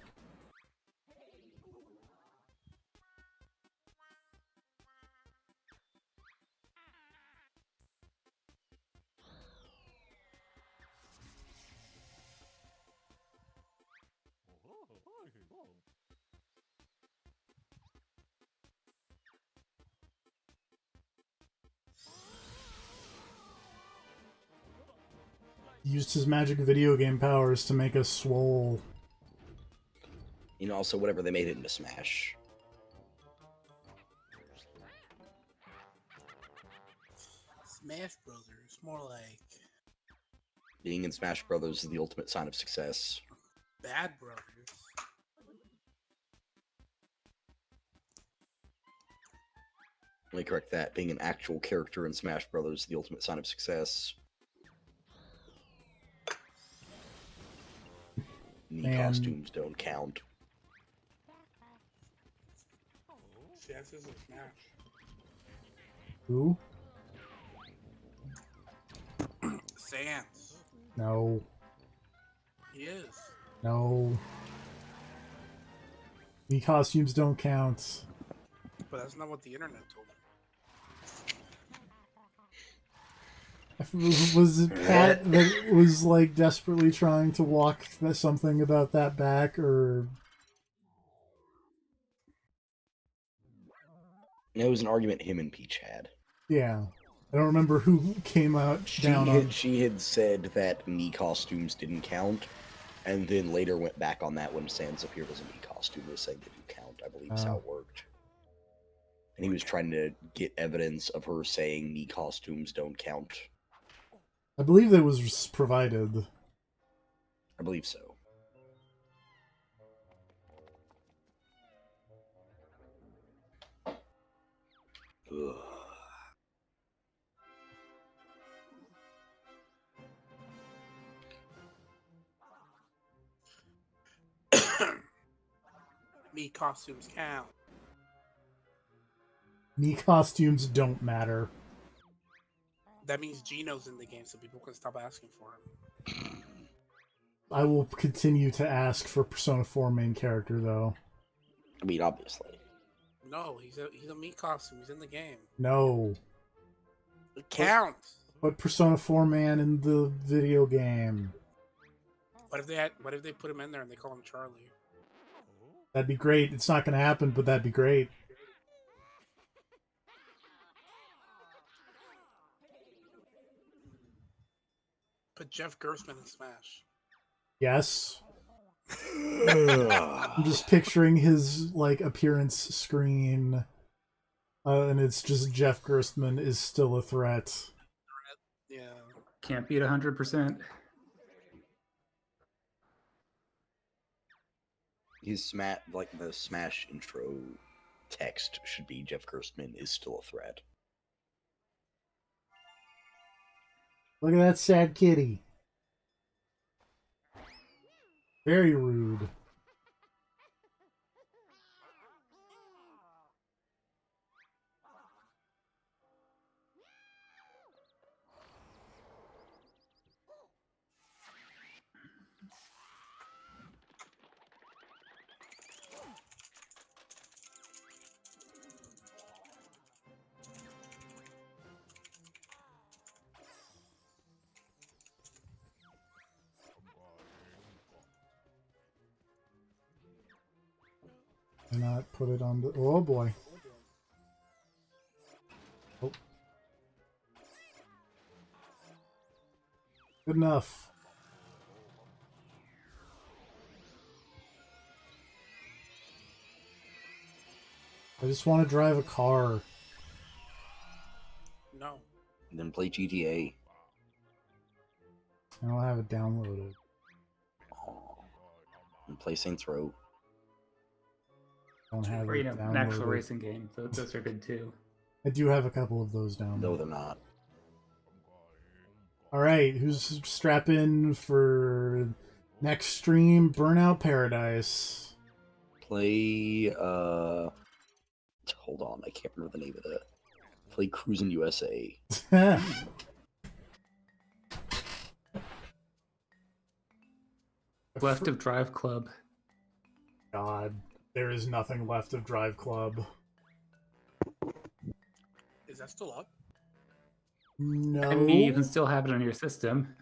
He used his magic video game powers to make us swole. You know, also whatever, they made it into Smash. Smash Brothers, more like Being in Smash Brothers is the ultimate sign of success. Bad Brothers. Let me correct that. Being an actual character in Smash Brothers is the ultimate sign of success. Knee And- costumes don't count. Chances of Smash. Who? Sans. No. He is. No. The costumes don't count. But that's not what the internet told me. Was it Pat that was like desperately trying to walk something about that back, or It was an argument him and Peach had. yeah? I don't remember who came out down on. She had said that knee costumes didn't count, and then later went back on that when Sans appeared as a knee costume, was saying they do count. I believe is how it worked. And he was trying to get evidence of her saying knee costumes don't count. I believe that was provided. I believe so. Ugh. Me costumes count. Me costumes don't matter. That means Gino's in the game, so people can stop asking for him. I will continue to ask for Persona 4 main character, though. I mean, obviously. No, he's a me costume. He's in the game. No. It counts. But Persona 4 man in the video game. What if they put him in there and they call him Charlie? That'd be great. It's not going to happen, but that'd be great. Put Jeff Gerstmann in Smash. Yes. I'm just picturing his like appearance screen, and it's just Jeff Gerstmann is still a threat. Yeah. Can't beat 100%. His the Smash intro text should be Jeff Gerstmann is still a threat. Look at that sad kitty. Very rude. And not put it on the... Oh boy. Oh. Good enough. I just want to drive a car. No. And then play GTA. I don't have it downloaded. And play Saints Row. Don't have Or, it an actual downloaded. racing game. Those are good too. I do have a couple of those downloaded. No, they're not. Alright, who's strapping for next stream? Burnout Paradise. Play, hold on, I can't remember the name of that. Play Cruisin' USA. Left of Drive Club. God, there is nothing left of Drive Club. Is that still up? No. I mean, you can still have it on your system.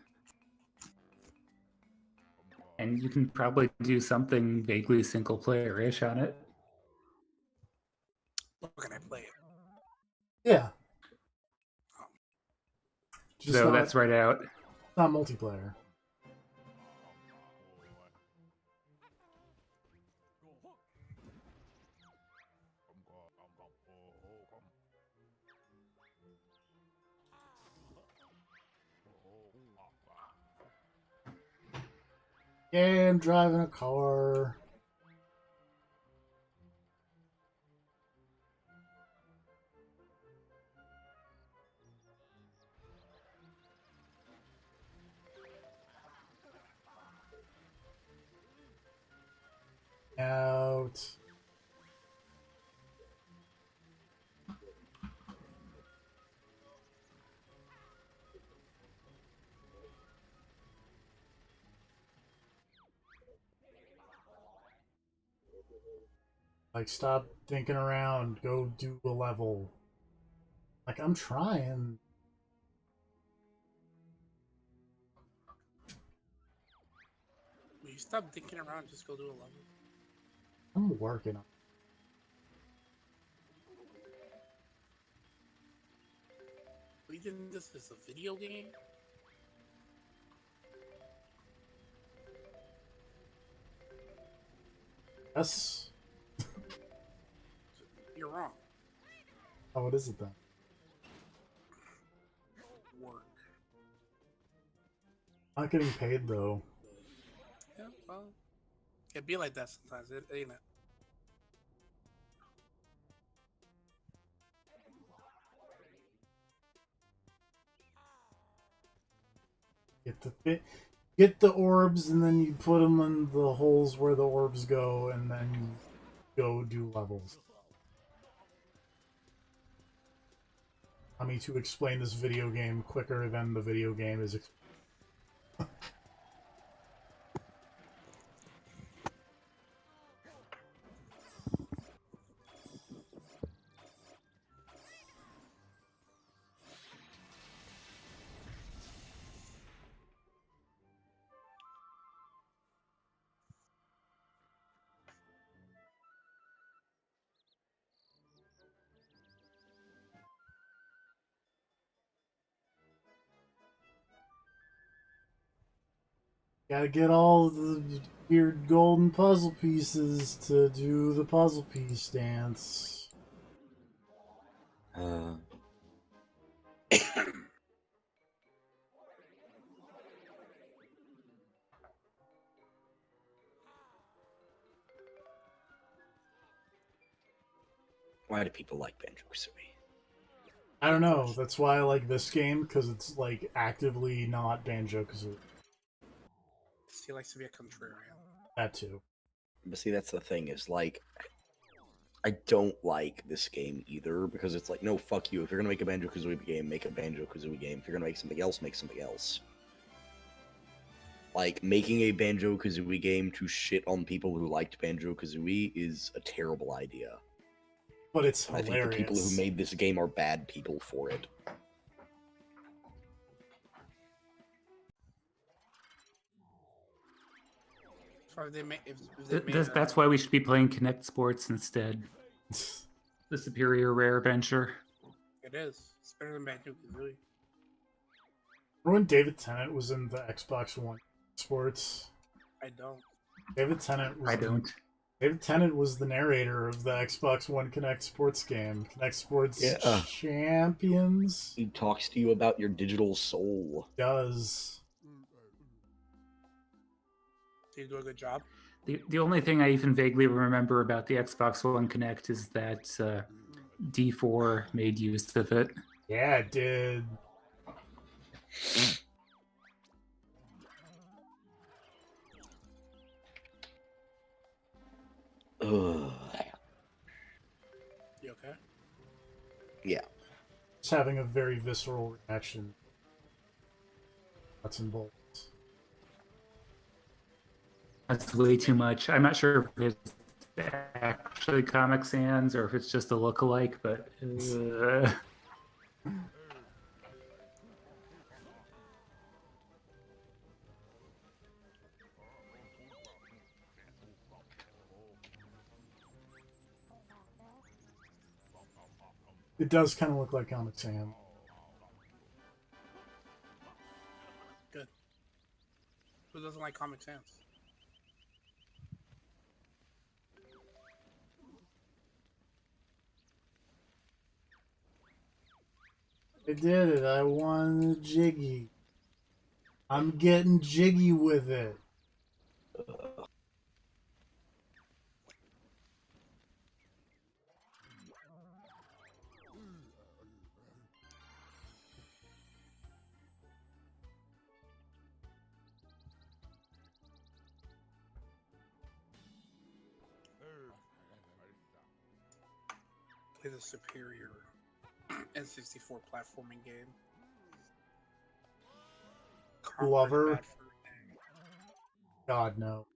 And you can probably do something vaguely single player-ish on it. Where can I play it? Yeah. Just So not, that's right out. not multiplayer. Yeah, I'm driving a car. out. Like, stop thinking around. Go do a level. Like, I'm trying. Will you stop thinking around and just go do a level? I'm working on it. We think this is a video game? Yes. You're wrong. Oh, what is it then? Work. Not getting paid though. Yeah, well, it be like that sometimes, ain't it? Get the orbs, and then you put them in the holes where the orbs go, and then you go do levels. Allow me to explain this video game quicker than the video game is. Gotta get all the weird golden puzzle pieces to do the puzzle piece dance. Why do people like Banjo-Kazooie? I don't know. That's why I like this game, because it's like actively not Banjo-Kazooie. He likes to be a contrarian. That too. But see, that's the thing, is like, I don't like this game either, because it's like, no, fuck you. If you're gonna make a Banjo-Kazooie game, make a Banjo-Kazooie game. If you're gonna make something else, make something else. Like, making a Banjo-Kazooie game to shit on people who liked Banjo-Kazooie is a terrible idea. But it's I hilarious. think the people who made this game are bad people for it. So if they made, if they made That's why we should be playing Kinect Sports instead. The superior rare venture. it is. It's better than Banjo-Kazooie. Remember when David Tennant was in the Xbox One Sports? I don't. David Tennant was I don't. David Tennant was the narrator of the Xbox One Kinect Sports game. Kinect Sports Yeah. Champions He talks to you about your digital soul. does. Do you do a good job? The only thing I even vaguely remember about the Xbox One Connect is that D4 made use of it. Yeah, it did. Ugh. You okay? Yeah. Just having a very visceral reaction. Nuts and bolts. That's way too much. I'm not sure if it's actually Comic Sans or if it's just a lookalike, but It does kind of look like Comic Sans. Good. Who doesn't like Comic Sans? I did it. I won Jiggy. I'm getting jiggy with it. is a superior N64 platforming game. Lover? Bad Fur Day. God, no.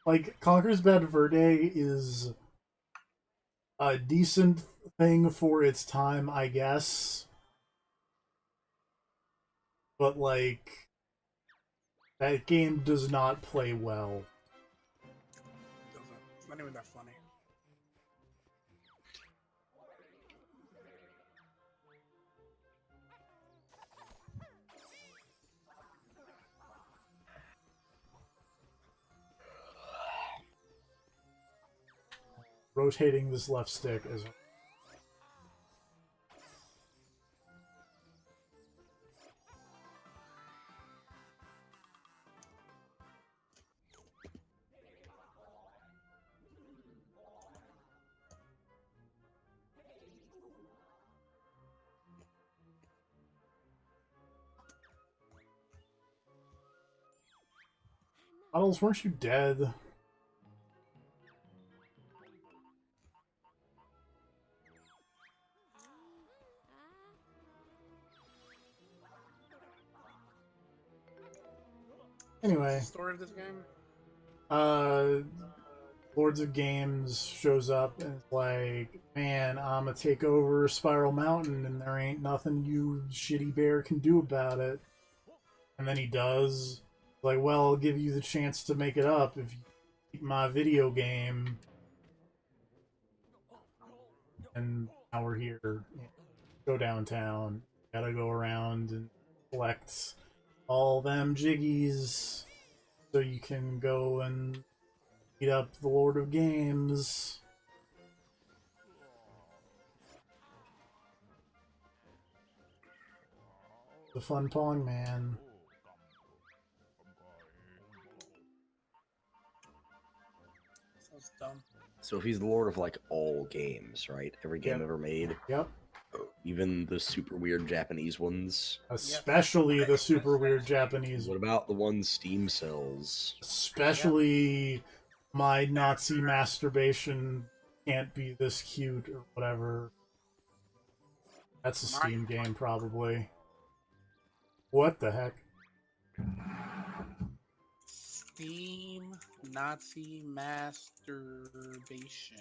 Like, Conker's Bad Verde is a decent thing for its time, I guess. But, like, that game does not play well. It's not even that funny. Rotating this left stick is... Bottles, weren't you dead? Anyway, What's the story of this game? Lords of Games shows up and is like, man, I'm gonna take over Spiral Mountain and there ain't nothing you shitty bear can do about it. And then he does. Like, well, I'll give you the chance to make it up if you beat my video game. And now we're here. Go downtown. Gotta go around and collect all them jiggies so you can go and beat up the Lord of Games. The fun Pong Man. Sounds dumb. So if he's the lord of like all games, right? Every game Yep. ever made, Yep. even the super weird Japanese ones. Especially the super weird Japanese. What about the ones Steam sells? Especially my Nazi masturbation can't be this cute or whatever. That's a Steam game, probably. What the heck? Steam Nazi masturbation.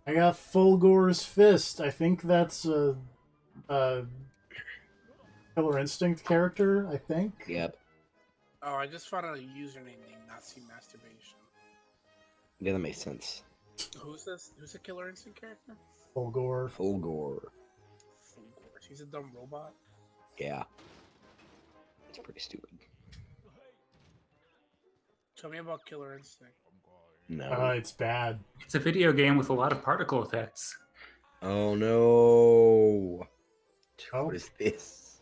I got Fulgor's Fist. I think that's a Killer Instinct character, I think. Yep. Oh, I just found out a username named Nazi masturbation. Yeah, that makes sense. Who's this? Who's a Killer Instinct character? Fulgor. Fulgor. Fulgor. He's a dumb robot. Yeah. It's pretty stupid. Tell me about Killer Instinct. No. It's bad. It's a video game with a lot of particle effects. Oh no. Oh. What is this?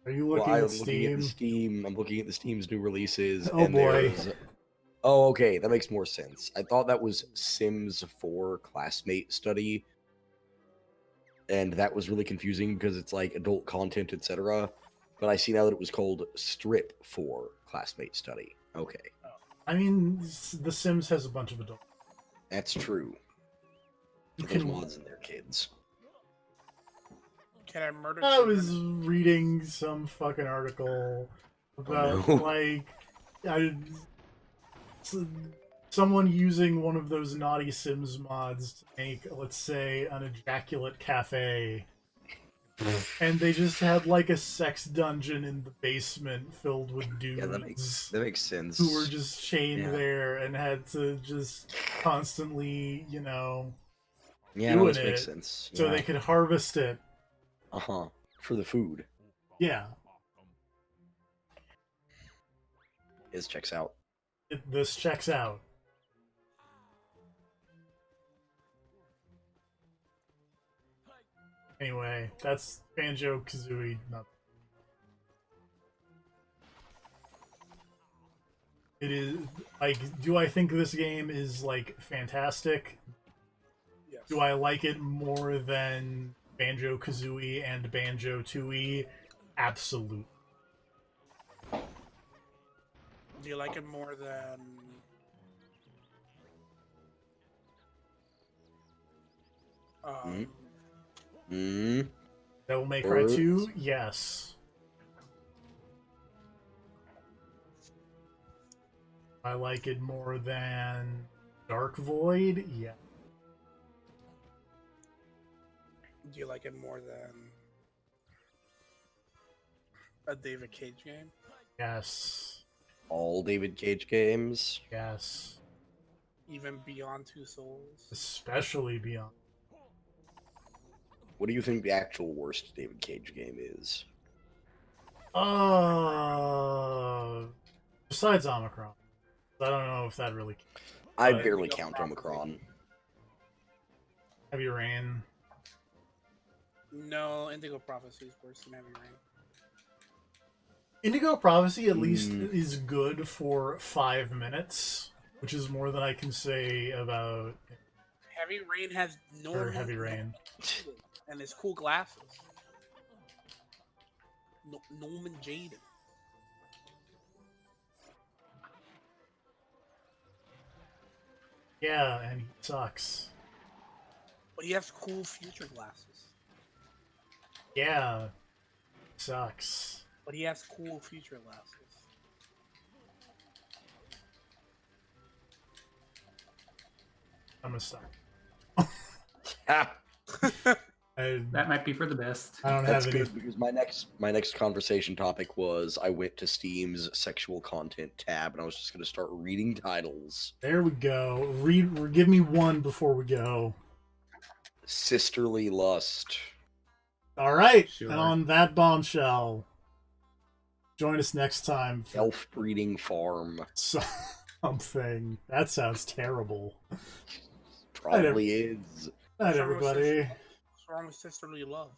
Are you looking I'm at Steam? I'm looking at the Steam's new releases. Oh, and boy. there's- Oh, okay, that makes more sense. I thought that was Sims 4 classmate study. And that was really confusing because it's like adult content, etc. But I see now that it was called Strip 4 classmate study. Okay. I mean, The Sims has a bunch of adults. That's true. You Put those can- mods in there, kids. Can I murder? I children? was reading some fucking article about no. like someone using one of those naughty Sims mods to make, let's say, an ejaculate cafe, and they just had like a sex dungeon in the basement filled with dudes Yeah, that makes sense. who were just chained Yeah. there and had to just constantly, you know, Yeah, no, doing this makes it sense. so Yeah. they could harvest it. Uh-huh. For the food. Yeah, This checks out. this checks out. Anyway, that's Banjo-Kazooie. It is, like, do I think this game is, like, fantastic? Yes. Do I like it more than Banjo-Kazooie and Banjo-Tooie? Absolutely. Do you like it more than Devil May Cry 2, yes. I like it more than Dark Void, yeah. Do you like it more than a David Cage game? Yes. All David Cage games. Yes. Even Beyond Two Souls? Especially Beyond. What do you think the actual worst David Cage game is? Besides Omicron. I don't know if that really counts. I But- barely count Omicron. Heavy Rain. No, Indigo Prophecy is worse than Heavy Rain. Indigo Prophecy at least is good for 5 minutes, which is more than I can say about Heavy Rain has Heavy Rain. And his cool glasses. Norman Jaden. Yeah, and he sucks. But he has cool future glasses. Yeah, sucks. But he has cool future glasses. I'm gonna stop. Ha! That might be for the best. I don't That's have any. good because my next conversation topic was I went to Steam's sexual content tab and I was just going to start reading titles. There we go. Give me one before we go. Sisterly Lust. All right, Sure. and on that bombshell, join us next time for Elf Breeding Farm. something. That sounds terrible. Probably is. Night, everybody. What's wrong with sisterly love?